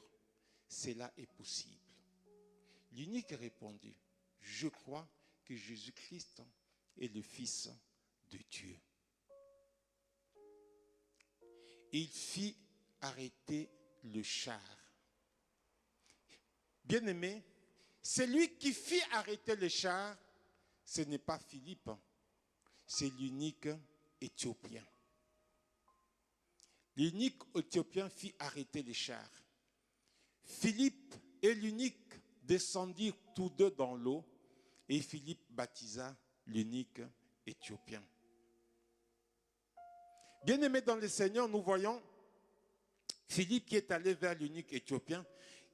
cela est possible. L'unique répondit, je crois que Jésus-Christ est le Fils de Dieu. Il fit arrêter le char. Bien-aimé, celui qui fit arrêter le char, ce n'est pas Philippe, c'est l'unique Éthiopien. L'unique Éthiopien fit arrêter le char. Philippe et l'unique descendirent tous deux dans l'eau et Philippe baptisa l'unique Éthiopien. Bien-aimés dans le Seigneur, nous voyons Philippe qui est allé vers l'unique Éthiopien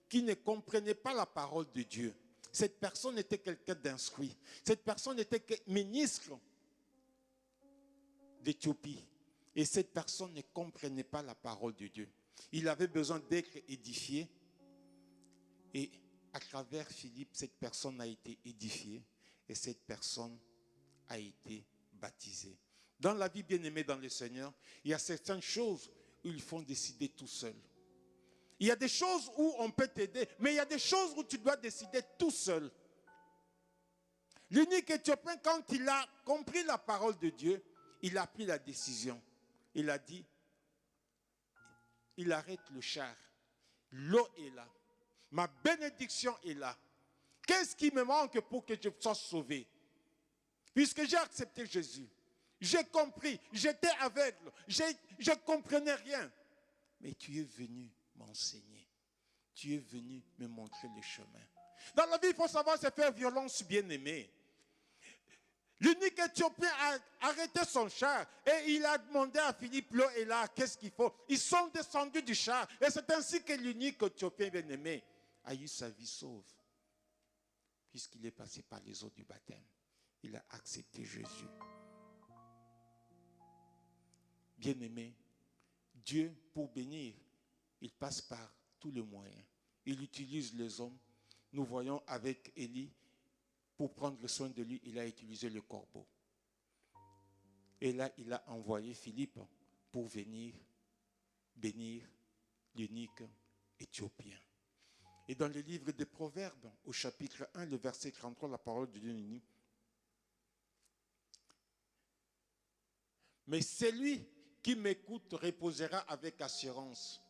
qui ne comprenait pas la parole de Dieu. Cette personne était quelqu'un d'instruit. Cette personne était ministre d'Éthiopie. Et cette personne ne comprenait pas la parole de Dieu. Il avait besoin d'être édifié. Et à travers Philippe, cette personne a été édifiée. Et cette personne a été baptisée. Dans la vie bien-aimée dans le Seigneur, il y a certaines choses où il faut décider tout seul. Il y a des choses où on peut t'aider, mais il y a des choses où tu dois décider tout seul. L'unique Éthiopien, quand il a compris la parole de Dieu, il a pris la décision. Il a dit, il arrête le char. L'eau est là. Ma bénédiction est là. Qu'est-ce qui me manque pour que je sois sauvé? Puisque j'ai accepté Jésus. J'ai compris. J'étais aveugle. Je ne comprenais rien. Mais tu es venu m'enseigner. Tu es venu me montrer le chemin. Dans la vie, il faut savoir se faire violence, bien-aimé. L'unique Éthiopien a arrêté son char et il a demandé à Philippe, l'eau est là, qu'est-ce qu'il faut? Ils sont descendus du char et c'est ainsi que l'unique Éthiopien bien-aimé a eu sa vie sauve. Puisqu'il est passé par les eaux du baptême. Il a accepté Jésus. Bien-aimé, Dieu, pour bénir, il passe par tous les moyens. Il utilise les hommes. Nous voyons avec Élie, pour prendre soin de lui, il a utilisé le corbeau. Et là, il a envoyé Philippe pour venir bénir l'eunuque éthiopien. Et dans le livre des Proverbes, au chapitre 1, le verset 33, la parole de Dieu nous dit: mais celui qui m'écoute reposera avec assurance.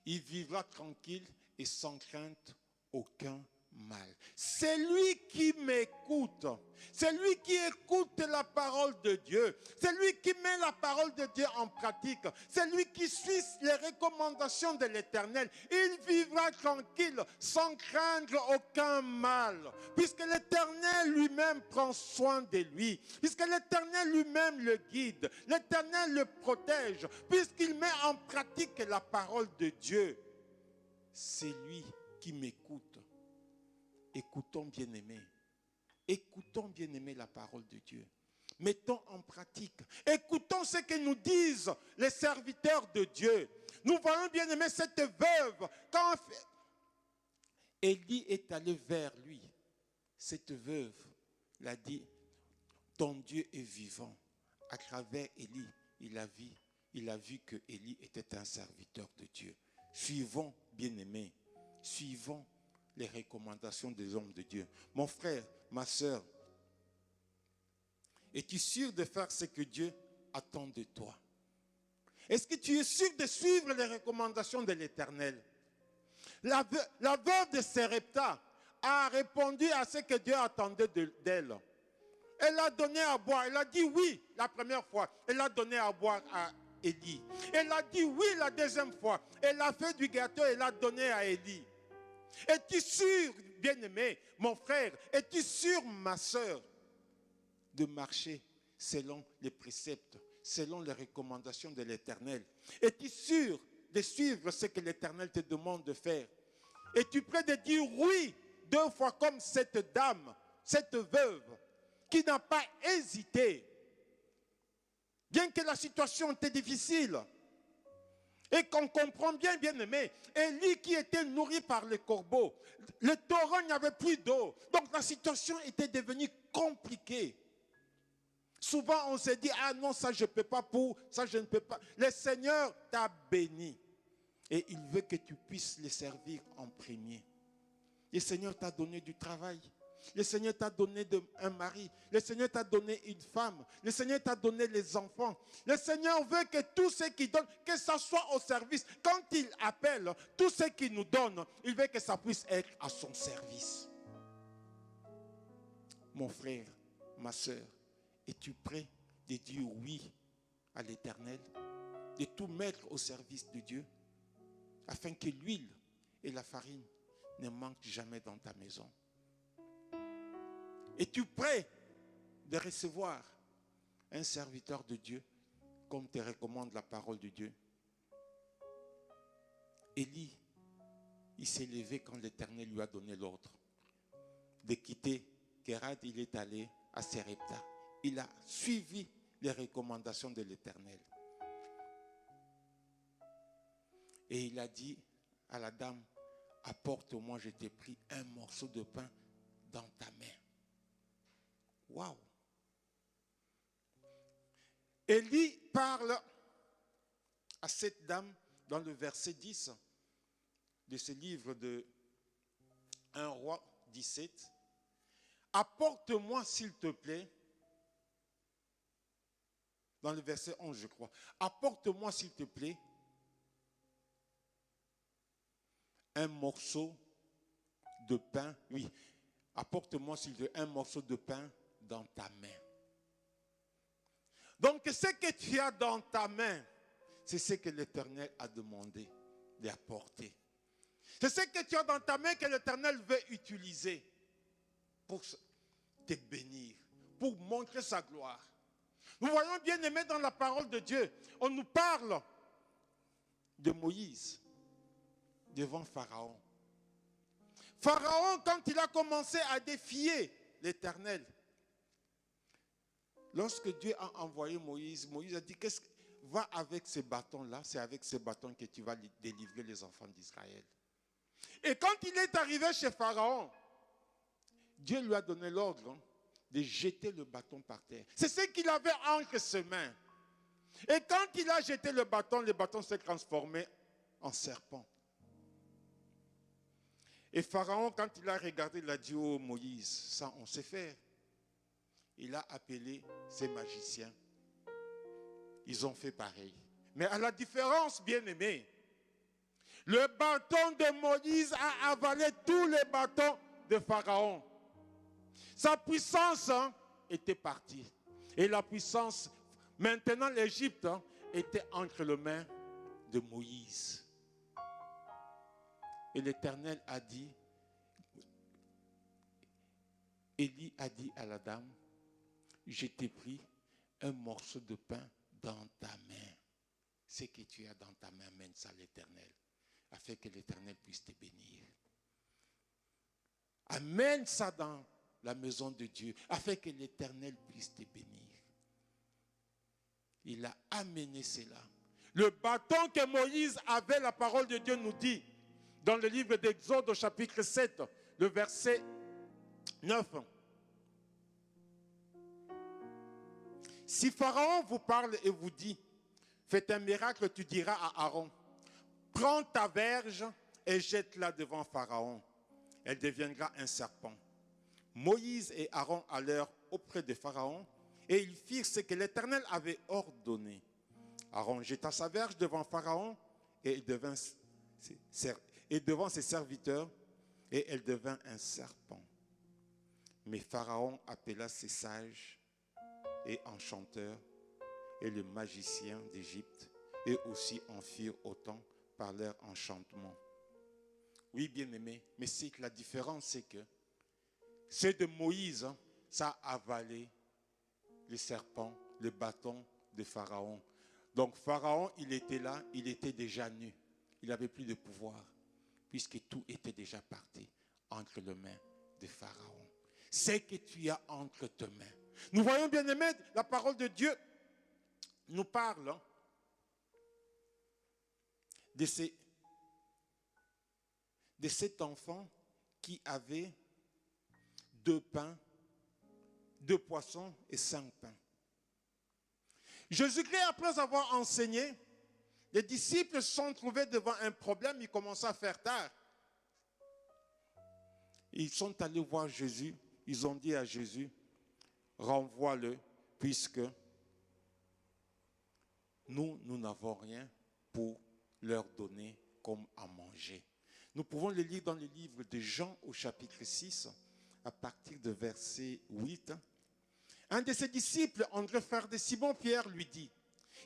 Il vivra tranquille et sans crainte aucun mal. C'est lui qui m'écoute. C'est lui qui écoute la parole de Dieu. C'est lui qui met la parole de Dieu en pratique. C'est lui qui suit les recommandations de l'Éternel. Il vivra tranquille sans craindre aucun mal. Puisque l'Éternel lui-même prend soin de lui. Puisque l'Éternel lui-même le guide. L'Éternel le protège. Puisqu'il met en pratique la parole de Dieu. C'est lui qui m'écoute. Écoutons, bien-aimés. Écoutons, bien-aimés, la parole de Dieu. Mettons en pratique. Écoutons ce que nous disent les serviteurs de Dieu. Nous voyons, bien-aimés, cette veuve. Quand Élie est allé vers lui, cette veuve l'a dit: ton Dieu est vivant. À travers Élie, il a vu que Élie était un serviteur de Dieu. Suivons, bien-aimés, suivons les recommandations des hommes de Dieu. Mon frère, ma soeur, es-tu sûr de faire ce que Dieu attend de toi? Est-ce que tu es sûr de suivre les recommandations de l'Éternel? La veuve de Sarepta a répondu à ce que Dieu attendait d'elle. Elle a donné à boire. Elle a dit oui la première fois. Elle a donné à boire à Élie. Elle a dit oui la deuxième fois. Elle a fait du gâteau et elle a donné à Élie. Es-tu sûr, bien-aimé, mon frère, es-tu sûr, ma soeur, de marcher selon les préceptes, selon les recommandations de l'Éternel? Es-tu sûr de suivre ce que l'Éternel te demande de faire? Es-tu prêt de dire oui 2 fois comme cette dame, cette veuve, qui n'a pas hésité, bien que la situation était difficile? Et qu'on comprend bien, bien-aimé, Élie qui était nourri par les corbeaux, le torrent n'avait plus d'eau. Donc la situation était devenue compliquée. Souvent on se dit: ah non, ça je ne peux pas, pour ça je ne peux pas. Le Seigneur t'a béni. Et il veut que tu puisses le servir en premier. Le Seigneur t'a donné du travail. Le Seigneur t'a donné un mari. Le Seigneur t'a donné une femme. Le Seigneur t'a donné les enfants. Le Seigneur veut que tout ce qu'il donne, que ça soit au service. Quand il appelle, tout ce qu'il nous donne, il veut que ça puisse être à son service. Mon frère, ma soeur, es-tu prêt de dire oui à l'Éternel? De tout mettre au service de Dieu? Afin que l'huile et la farine ne manquent jamais dans ta maison. Es-tu prêt de recevoir un serviteur de Dieu comme te recommande la parole de Dieu? Élie, il s'est levé quand l'Éternel lui a donné l'ordre de quitter Gérard. Il est allé à Sarepta. Il a suivi les recommandations de l'Éternel. Et il a dit à la dame: apporte-moi, je t'ai pris un morceau de pain dans ta main. Waouh! Élie parle à cette dame dans le verset 10 de ce livre de 1 Roi 17. Apporte-moi, s'il te plaît, dans le verset 11, je crois. Apporte-moi, s'il te plaît, un morceau de pain. Oui, apporte-moi, s'il te plaît, un morceau de pain dans ta main. Donc, ce que tu as dans ta main, c'est ce que l'Éternel a demandé d'apporter. C'est ce que tu as dans ta main que l'Éternel veut utiliser pour te bénir, pour montrer sa gloire. Nous voyons, bien aimé, dans la parole de Dieu, on nous parle de Moïse devant Pharaon. Pharaon, quand il a commencé à défier l'Éternel, lorsque Dieu a envoyé Moïse, Moïse a dit: va avec ces bâtons-là, c'est avec ces bâtons que tu vas délivrer les enfants d'Israël. Et quand il est arrivé chez Pharaon, Dieu lui a donné l'ordre de jeter le bâton par terre. C'est ce qu'il avait entre ses mains. Et quand il a jeté le bâton s'est transformé en serpent. Et Pharaon, quand il a regardé, il a dit, oh Moïse, ça on sait faire. Il a appelé ses magiciens. Ils ont fait pareil. Mais à la différence, bien aimé, le bâton de Moïse a avalé tous les bâtons de Pharaon. Sa puissance était partie. Et la puissance, maintenant l'Égypte était entre les mains de Moïse. Et l'Éternel a dit, Élie a dit à la dame, je t'ai pris un morceau de pain dans ta main. Ce que tu as dans ta main, mène ça à l'Éternel, afin que l'Éternel puisse te bénir. Amène ça dans la maison de Dieu, afin que l'Éternel puisse te bénir. Il a amené cela. Le bâton que Moïse avait, la parole de Dieu nous dit, dans le livre d'Exode au chapitre 7, le verset 9. Si Pharaon vous parle et vous dit, faites un miracle, tu diras à Aaron, prends ta verge et jette-la devant Pharaon. Elle deviendra un serpent. Moïse et Aaron allèrent auprès de Pharaon et ils firent ce que l'Éternel avait ordonné. Aaron jeta sa verge devant Pharaon et devant ses serviteurs et elle devint un serpent. Mais Pharaon appela ses sages et enchanteurs et les magiciens d'Égypte et aussi en firent autant par leur enchantement. Oui, bien-aimé, mais c'est que la différence, c'est que c'est de Moïse, ça a avalé les serpents, le bâton de Pharaon. Donc Pharaon, il était là, il était déjà nu. Il n'avait plus de pouvoir, puisque tout était déjà parti entre les mains de Pharaon. C'est que tu as entre tes mains. Nous voyons, bien aimé, la parole de Dieu nous parle de cet enfant qui avait 2 pains, 2 poissons et 5 pains. Jésus-Christ, après avoir enseigné, les disciples se sont trouvés devant un problème, ils commençaient à faire tard. Ils sont allés voir Jésus, ils ont dit à Jésus, renvoie-le, puisque nous n'avons rien pour leur donner comme à manger. Nous pouvons le lire dans le livre de Jean au chapitre 6, à partir de verset 8. Un de ses disciples, André, frère de Simon-Pierre, lui dit,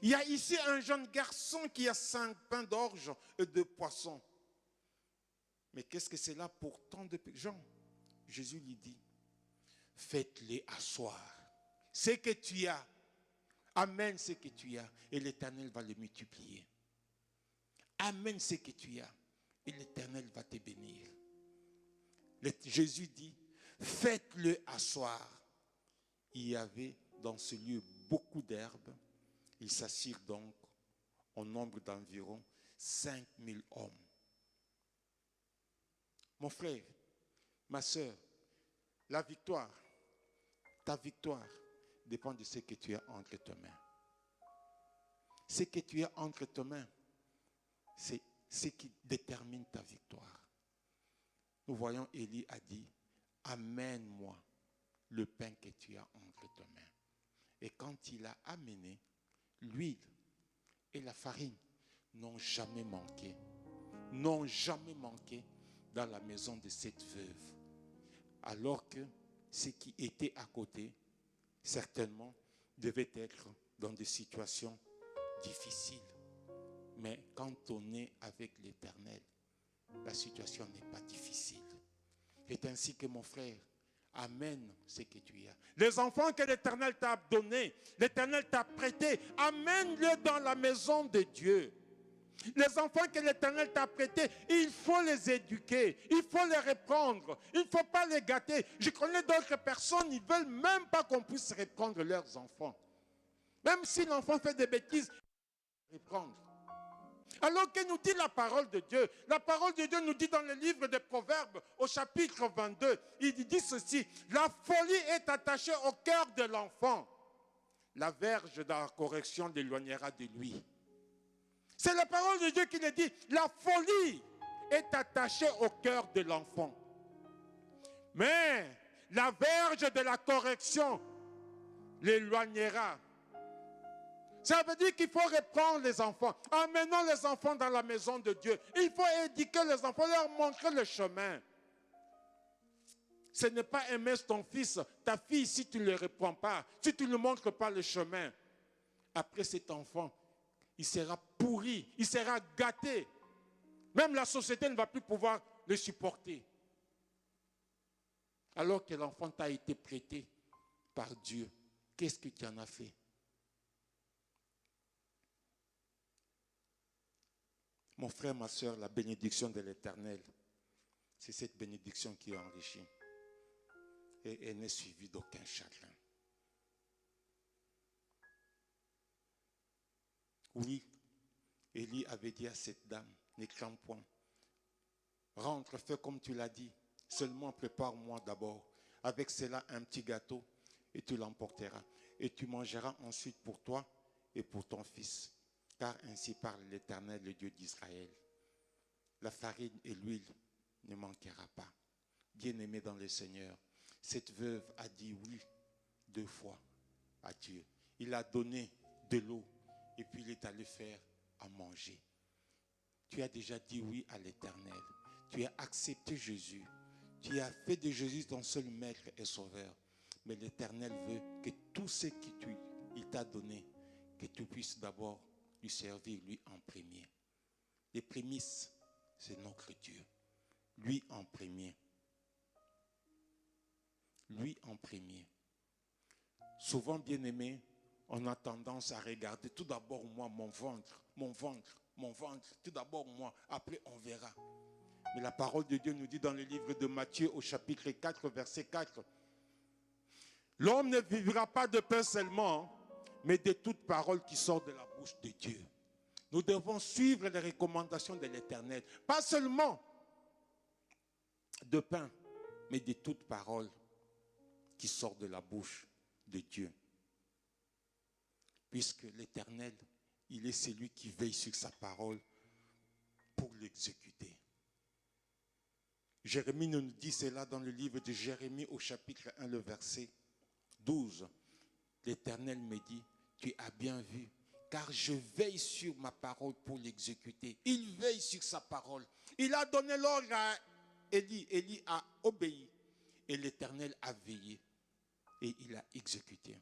il y a ici un jeune garçon qui a 5 pains d'orge et 2 poissons. Mais qu'est-ce que c'est là pour tant de gens? Jésus lui dit, faites-les asseoir. Ce que tu as, amène ce que tu as, et l'Éternel va le multiplier. Amène ce que tu as, et l'Éternel va te bénir. Jésus dit, faites-le asseoir. Il y avait dans ce lieu beaucoup d'herbes. Ils s'assirent donc au nombre d'environ 5000 hommes. Mon frère, ma soeur, la victoire, ta victoire dépend de ce que tu as entre tes mains. Ce que tu as entre tes mains, c'est ce qui détermine ta victoire. Nous voyons, Élie a dit, amène-moi le pain que tu as entre tes mains. Et quand il a amené, l'huile et la farine n'ont jamais manqué. N'ont jamais manqué dans la maison de cette veuve. Alors que ce qui était à côté, certainement, devait être dans des situations difficiles. Mais quand on est avec l'Éternel, la situation n'est pas difficile. C'est ainsi que mon frère, amène ce que tu as. Les enfants que l'Éternel t'a donnés, l'Éternel t'a prêtés, amène-les dans la maison de Dieu. Les enfants que l'Éternel t'a prêtés, il faut les éduquer, il faut les reprendre, il ne faut pas les gâter. Je connais d'autres personnes, ils ne veulent même pas qu'on puisse reprendre leurs enfants. Même si l'enfant fait des bêtises, reprendre. Alors que nous dit la parole de Dieu, la parole de Dieu nous dit dans le livre des Proverbes, au chapitre 22, il dit ceci: la folie est attachée au cœur de l'enfant. La verge de la correction l'éloignera de lui. C'est la parole de Dieu qui le dit. La folie est attachée au cœur de l'enfant. Mais la verge de la correction l'éloignera. Ça veut dire qu'il faut reprendre les enfants. Emmenons les enfants dans la maison de Dieu. Il faut éduquer les enfants, leur montrer le chemin. Ce n'est pas aimer ton fils, ta fille, si tu ne le reprends pas, si tu ne montres pas le chemin. Après cet enfant, il sera pourri, il sera gâté. Même la société ne va plus pouvoir le supporter. Alors que l'enfant t'a été prêté par Dieu, qu'est-ce que tu en as fait? Mon frère, ma soeur, la bénédiction de l'Éternel, c'est cette bénédiction qui enrichit. Et elle n'est suivie d'aucun chagrin. Oui, Élie avait dit à cette dame, ne crains point. Rentre, fais comme tu l'as dit. Seulement prépare-moi d'abord avec cela un petit gâteau et tu l'emporteras. Et tu mangeras ensuite pour toi et pour ton fils. Car ainsi parle l'Éternel, le Dieu d'Israël. La farine et l'huile ne manquera pas. Bien-aimé dans le Seigneur, cette veuve a dit oui 2 fois à Dieu. Il a donné de l'eau et puis il est allé faire à manger. Tu as déjà dit oui à l'Éternel. Tu as accepté Jésus. Tu as fait de Jésus ton seul maître et sauveur. Mais l'Éternel veut que tout ce qu'il t'a donné, que tu puisses d'abord lui servir, lui en premier. Les prémices, c'est notre Dieu. Lui en premier. Lui en premier. Souvent, bien-aimé, on a tendance à regarder tout d'abord moi, mon ventre, tout d'abord moi, après on verra. Mais la parole de Dieu nous dit dans le livre de Matthieu au chapitre 4, verset 4, l'homme ne vivra pas de pain seulement, mais de toute parole qui sort de la bouche de Dieu. Nous devons suivre les recommandations de l'Éternel, pas seulement de pain, mais de toute parole qui sort de la bouche de Dieu. Puisque l'Éternel, il est celui qui veille sur sa parole pour l'exécuter. Jérémie nous dit cela dans le livre de Jérémie au chapitre 1, le verset 12. L'Éternel me dit, tu as bien vu, car je veille sur ma parole pour l'exécuter. Il veille sur sa parole. Il a donné l'ordre à Élie. Élie a obéi. Et l'Éternel a veillé. Et il a exécuté.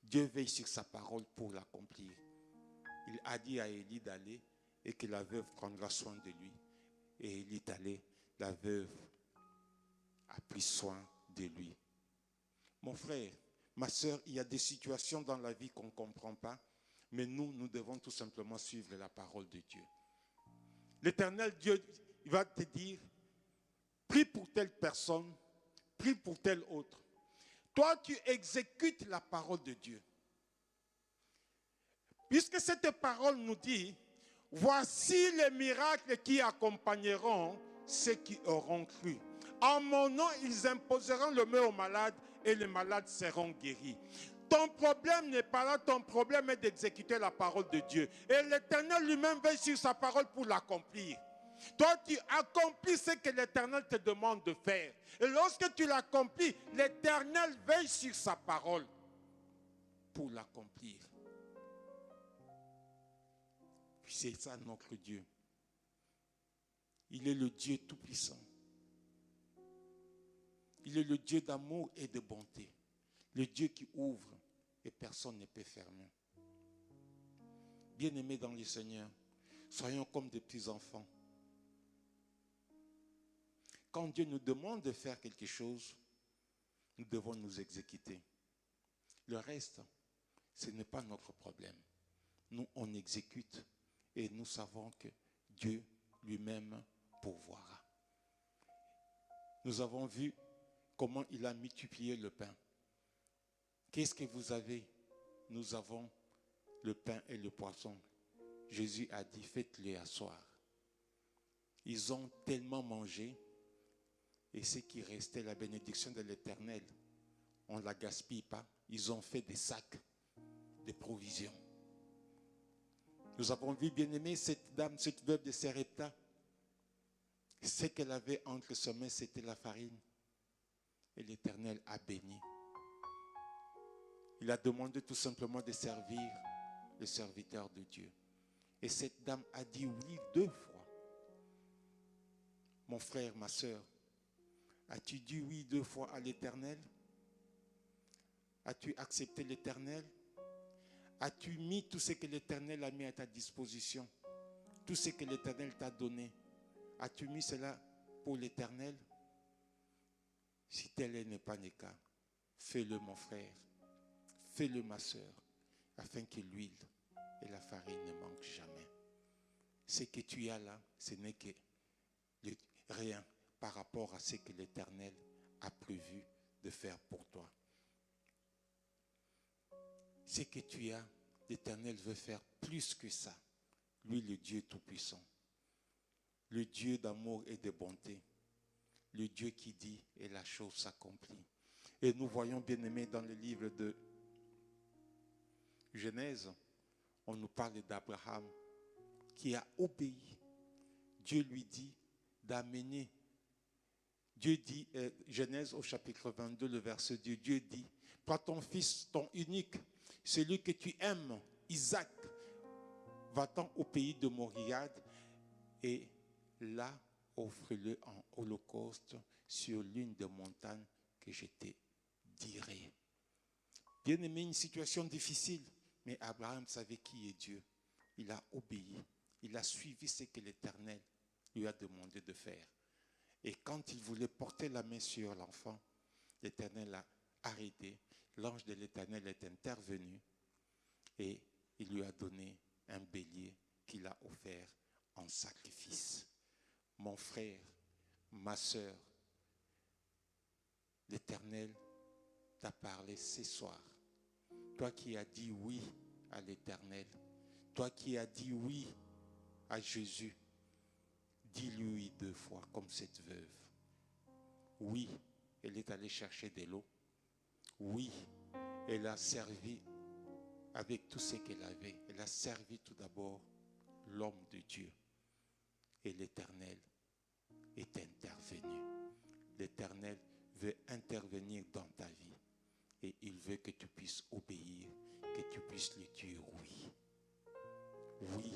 Dieu veille sur sa parole pour l'accomplir. Il a dit à Élie d'aller et que la veuve prendra soin de lui. Et Élie est allé. La veuve a pris soin de lui. Mon frère, ma soeur, il y a des situations dans la vie qu'on ne comprend pas, mais nous devons tout simplement suivre la parole de Dieu. L'Éternel Dieu, il va te dire, prie pour telle personne, prie pour telle autre. Toi, tu exécutes la parole de Dieu. Puisque cette parole nous dit, voici les miracles qui accompagneront ceux qui auront cru. En mon nom, ils imposeront le main aux malades et les malades seront guéris. Ton problème n'est pas là, ton problème est d'exécuter la parole de Dieu. Et l'Éternel lui-même veille sur sa parole pour l'accomplir. Toi, tu accomplis ce que l'Éternel te demande de faire. Et lorsque tu l'accomplis, l'Éternel veille sur sa parole pour l'accomplir. Puis c'est ça notre Dieu. Il est le Dieu tout-puissant. Il est le Dieu d'amour et de bonté. Le Dieu qui ouvre et personne ne peut fermer. Bien-aimés dans le Seigneur, soyons comme des petits enfants. Quand Dieu nous demande de faire quelque chose, nous devons nous exécuter. Le reste, ce n'est pas notre problème. Nous, on exécute et nous savons que Dieu lui-même pourvoira. Nous avons vu comment il a multiplié le pain. Qu'est-ce que vous avez? Nous avons le pain et le poisson Jésus a dit, faites-les asseoir. Ils ont tellement mangé, et ce qui restait, la bénédiction de l'Éternel, on ne la gaspille pas. Ils ont fait des sacs de provisions. Nous avons vu, bien aimé, cette dame, cette veuve de Sarepta. Ce qu'elle avait entre ses mains, c'était la farine. Et l'Éternel a béni. Il a demandé tout simplement de servir le serviteur de Dieu. Et cette dame a dit oui 2 fois. Mon frère, ma soeur, as-tu dit oui 2 fois à l'Éternel? As-tu accepté l'Éternel? As-tu mis tout ce que l'Éternel a mis à ta disposition? Tout ce que l'Éternel t'a donné? As-tu mis cela pour l'Éternel? Si tel n'est pas le cas, fais-le mon frère, fais-le ma soeur, afin que l'huile et la farine ne manquent jamais. Ce que tu as là, ce n'est que rien par rapport à ce que l'Éternel a prévu de faire pour toi. Ce que tu as, l'Éternel veut faire plus que ça. Lui, le Dieu Tout-Puissant, le Dieu d'amour et de bonté, le Dieu qui dit et la chose s'accomplit. Et nous voyons, bien aimés, dans le livre de Genèse, on nous parle d'Abraham qui a obéi. Dieu lui dit d'amener. Dieu dit, Genèse au chapitre 22, le verset 2, Dieu dit, prends ton fils, ton unique, celui que tu aimes, Isaac, va-t'en au pays de Moriad et là, offre-le en holocauste sur l'une des montagnes que je te dirai. Bien aimé, une situation difficile, mais Abraham savait qui est Dieu. Il a obéi, il a suivi ce que l'Éternel lui a demandé de faire. Et quand il voulait porter la main sur l'enfant, l'Éternel a arrêté. L'ange de l'Éternel est intervenu et il lui a donné un bélier qu'il a offert en sacrifice. Mon frère, ma soeur, l'Éternel t'a parlé ce soir. Toi qui as dit oui à l'Éternel, toi qui as dit oui à Jésus, dis-lui 2 fois comme cette veuve. Oui, elle est allée chercher de l'eau. Oui, elle a servi avec tout ce qu'elle avait. Elle a servi tout d'abord l'homme de Dieu. Et l'Éternel est intervenu. L'Éternel veut intervenir dans ta vie. Et il veut que tu puisses obéir, que tu puisses lui dire oui. Oui,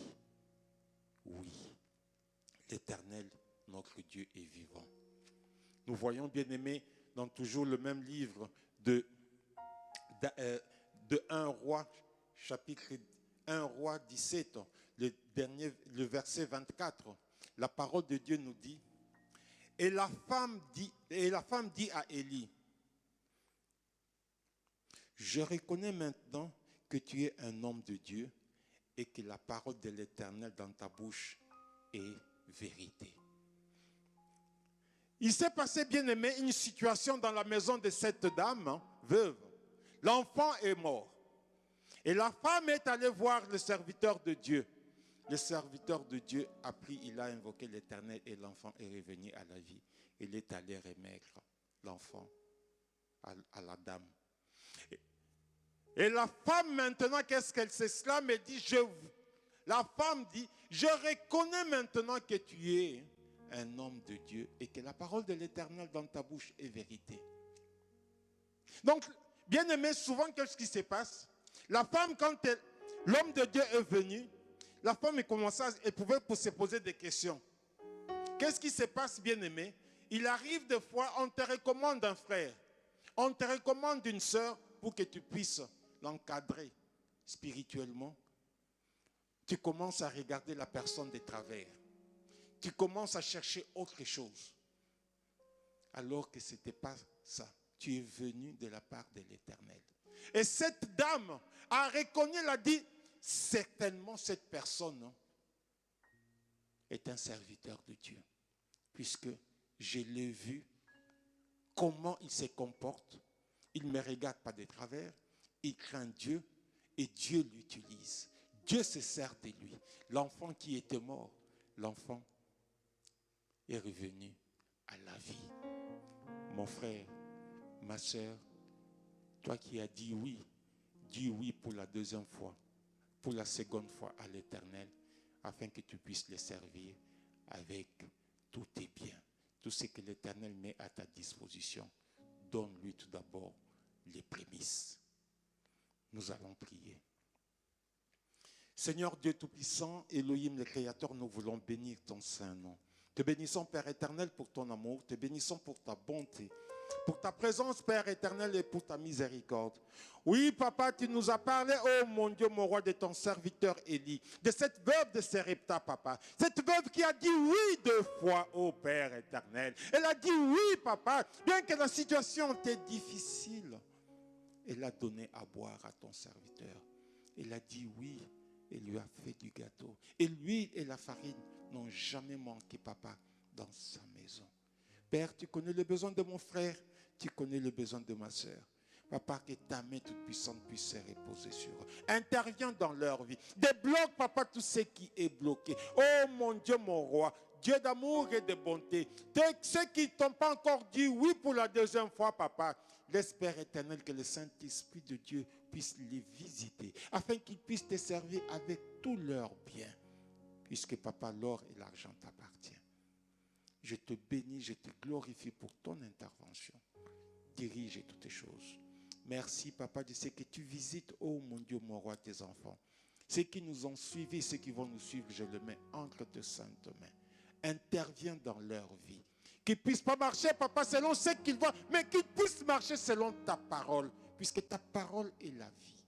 oui. L'Éternel, notre Dieu, est vivant. Nous voyons, bien aimés, dans toujours le même livre de 1 Roi, chapitre 1 Roi 17, le verset 24, la parole de Dieu nous dit, et la femme dit à Élie, je reconnais maintenant que tu es un homme de Dieu et que la parole de l'Éternel dans ta bouche est vérité. Il s'est passé, bien aimé, une situation dans la maison de cette dame, veuve. L'enfant est mort. Et la femme est allée voir le serviteur de Dieu. Le serviteur de Dieu a pris, il a invoqué l'Éternel et l'enfant est revenu à la vie. Il est allé remettre l'enfant à la dame. Et la femme maintenant, qu'est-ce qu'elle s'exclame? Elle dit, la femme dit, je reconnais maintenant que tu es un homme de Dieu et que la parole de l'Éternel dans ta bouche est vérité. Donc, bien aimé, souvent, qu'est-ce qui se passe? La femme, quand l'homme de Dieu est venu, la femme elle pouvait se poser des questions. Qu'est-ce qui se passe, bien aimé? Il arrive des fois, on te recommande un frère, on te recommande une sœur pour que tu puisses l'encadrer spirituellement. Tu commences à regarder la personne de travers. Tu commences à chercher autre chose. Alors que ce n'était pas ça. Tu es venu de la part de l'Éternel. Et cette dame a reconnu, elle a dit, certainement cette personne est un serviteur de Dieu. Puisque je l'ai vu, comment il se comporte. Il ne me regarde pas de travers. Il craint Dieu et Dieu l'utilise. Dieu se sert de lui. L'enfant qui était mort, l'enfant est revenu à la vie. Mon frère, ma soeur, toi qui as dit oui, dis oui pour la deuxième fois, pour la seconde fois à l'Éternel, afin que tu puisses le servir avec tous tes biens. Tout ce que l'Éternel met à ta disposition, donne-lui tout d'abord les prémices. Nous allons prier. Seigneur Dieu Tout-Puissant, Elohim le Créateur, nous voulons bénir ton saint nom. Te bénissons, Père éternel, pour ton amour. Te bénissons pour ta bonté, pour ta présence, Père éternel, et pour ta miséricorde. Oui, Papa, tu nous as parlé, oh mon Dieu, mon roi, de ton serviteur Élie, de cette veuve de Sérepta, Papa. Cette veuve qui a dit oui 2 fois, oh Père éternel. Elle a dit oui, Papa, bien que la situation était difficile. Elle a donné à boire à ton serviteur. Elle a dit oui. Elle lui a fait du gâteau. Et l'huile et la farine n'ont jamais manqué, Papa, dans sa maison. Père, tu connais le besoin de mon frère. Tu connais le besoin de ma soeur. Papa, que ta main toute puissante puisse se reposer sur eux. Interviens dans leur vie. Débloque, Papa, tout ce qui est bloqué. Oh mon Dieu, mon roi. Dieu d'amour et de bonté. Ceux qui ne t'ont pas encore dit oui pour la deuxième fois, Papa. Laisse, Père éternel, que le Saint-Esprit de Dieu puisse les visiter, afin qu'ils puissent te servir avec tous leurs biens, puisque, Papa, l'or et l'argent t'appartiennent. Je te bénis, je te glorifie pour ton intervention. Dirige toutes les choses. Merci, Papa, de ce que tu visites, oh mon Dieu, mon roi, tes enfants. Ceux qui nous ont suivis, ceux qui vont nous suivre, je le mets entre tes saintes mains. Interviens dans leur vie. Qu'ils ne puissent pas marcher, Papa, selon ce qu'ils voient, mais qu'ils puissent marcher selon ta parole, puisque ta parole est la vie.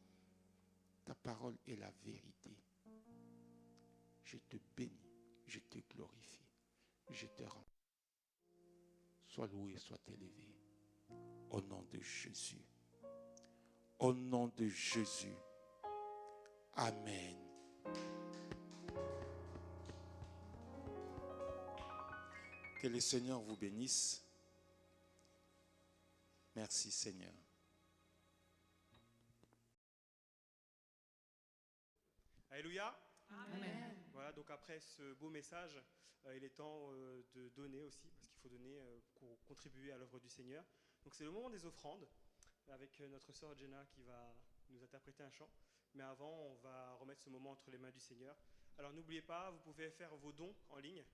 Ta parole est la vérité. Je te bénis, je te glorifie, je te rends. Sois loué, sois élevé. Au nom de Jésus. Au nom de Jésus. Amen. Que le Seigneur vous bénisse. Merci Seigneur. Alléluia. Amen. Voilà, donc après ce beau message, il est temps de donner aussi, parce qu'il faut donner pour contribuer à l'œuvre du Seigneur. Donc c'est le moment des offrandes, avec notre sœur Jenna qui va nous interpréter un chant. Mais avant, on va remettre ce moment entre les mains du Seigneur. Alors n'oubliez pas, vous pouvez faire vos dons en ligne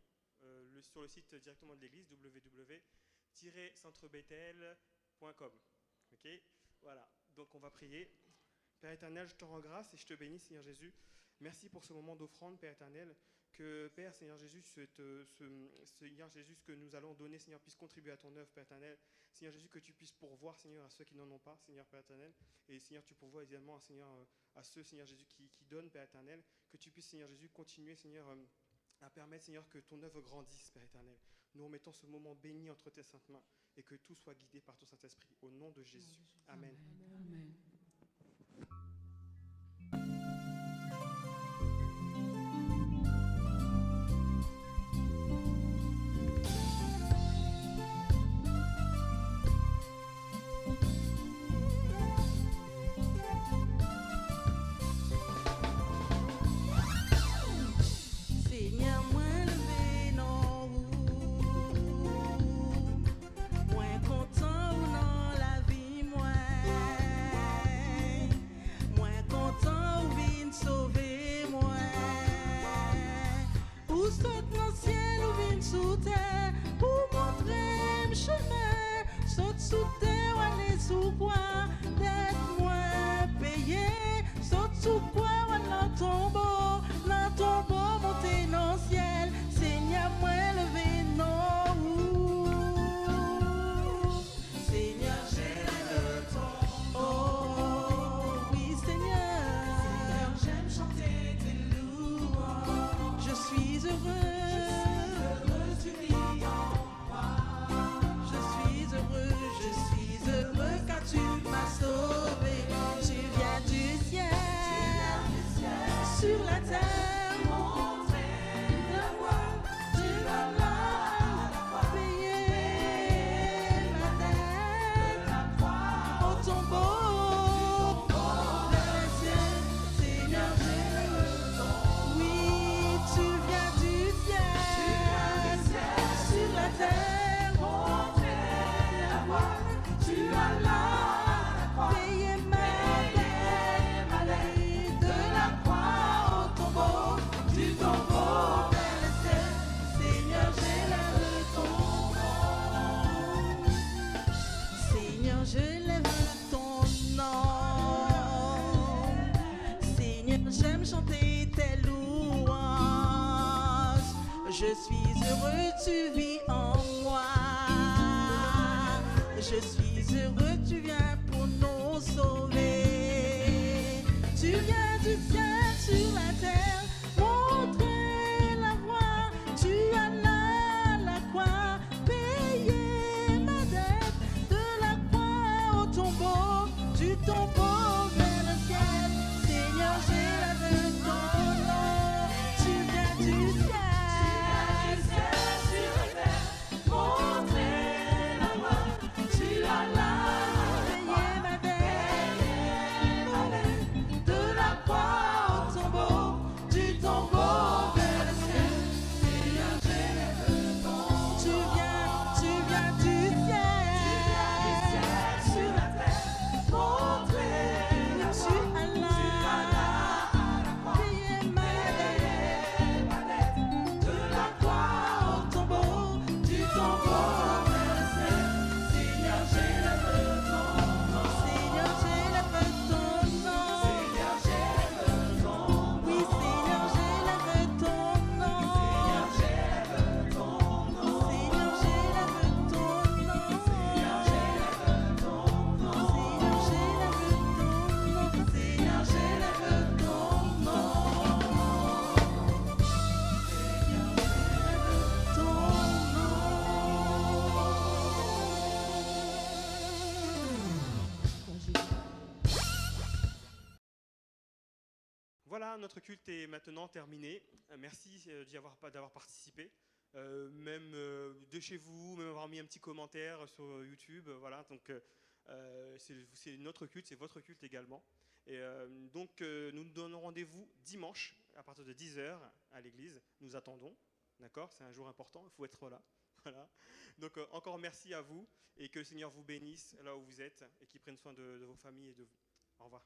sur le site directement de l'église, www.centrebethel.com. Ok, voilà, donc on va prier. Père éternel, je te rends grâce et je te bénis, Seigneur Jésus. Merci pour ce moment d'offrande, Père éternel. Que, Père, Seigneur Jésus, Seigneur Jésus, ce que nous allons donner, Seigneur, puisse contribuer à ton œuvre, Père éternel. Seigneur Jésus, que tu puisses pourvoir, Seigneur, à ceux qui n'en ont pas, Seigneur, Père éternel. Et Seigneur, tu pourvois également, Seigneur, à ceux, Seigneur Jésus, qui donnent, Père éternel. Que tu puisses, Seigneur Jésus, continuer, Seigneur, à permettre, Seigneur, que ton œuvre grandisse, Père éternel. Nous remettons ce moment béni entre tes saintes mains et que tout soit guidé par ton Saint-Esprit. Au nom de Jésus. Amen. Amen. Seigneur, moi levé non moins content ou non la vie moi moins content ou vine sauver moi ou saute dans le ciel ou vine sous terre ou montrer le chemin saute sous terre ou aller sous quoi d'être moins payé saute sous quoi ou dans tombeau monter dans le ciel Seigneur moi levé non Seigneur j'aime ton oh oui Seigneur j'aime chanter tes louanges je suis heureux tu vis en moi je suis heureux car tu m'as sauvé tu viens du ciel sur Je suis heureux, tu vis en moi. Je suis heureux, tu viens pour nous sauver. Tu viens du ciel sur la terre, montrer la voie. Tu as là la croix, payer ma dette. De la croix au tombeau, du tombeau vers le ciel. Seigneur, j'élève ton nom. Tu viens du ciel sur la terre, montrer la voie. Tu as là payé ma dette. De la croix au tombeau, du tombeau vers le ciel. Seigneur, j'élève ton nom. Tu viens du ciel sur la terre, montrer la voie. Tu as là payé ma dette. De la croix au tombeau, du tombeau vers le ciel. Seigneur, j'élève ton nom. Seigneur, j'élève ton nom. Seigneur, j'élève ton nom. Oui, Seigneur, j'élève ton nom. Seigneur, j'élève ton nom. Seigneur, j'élève ton nom. Seigneur, j'élève ton nom. Seigneur, j'élève ton nom. Seigneur, j'élève ton nom. Voilà, notre culte est maintenant terminé. Merci d'avoir participé. Même de chez vous, même avoir mis un petit commentaire sur YouTube. Voilà, donc c'est notre culte, c'est votre culte également. Et donc nous nous donnons rendez-vous dimanche à partir de 10h à l'église. Nous attendons, d'accord? C'est un jour important, il faut être là. Voilà. Donc encore merci à vous et que le Seigneur vous bénisse là où vous êtes et qu'il prenne soin de vos familles et de vous. Au revoir.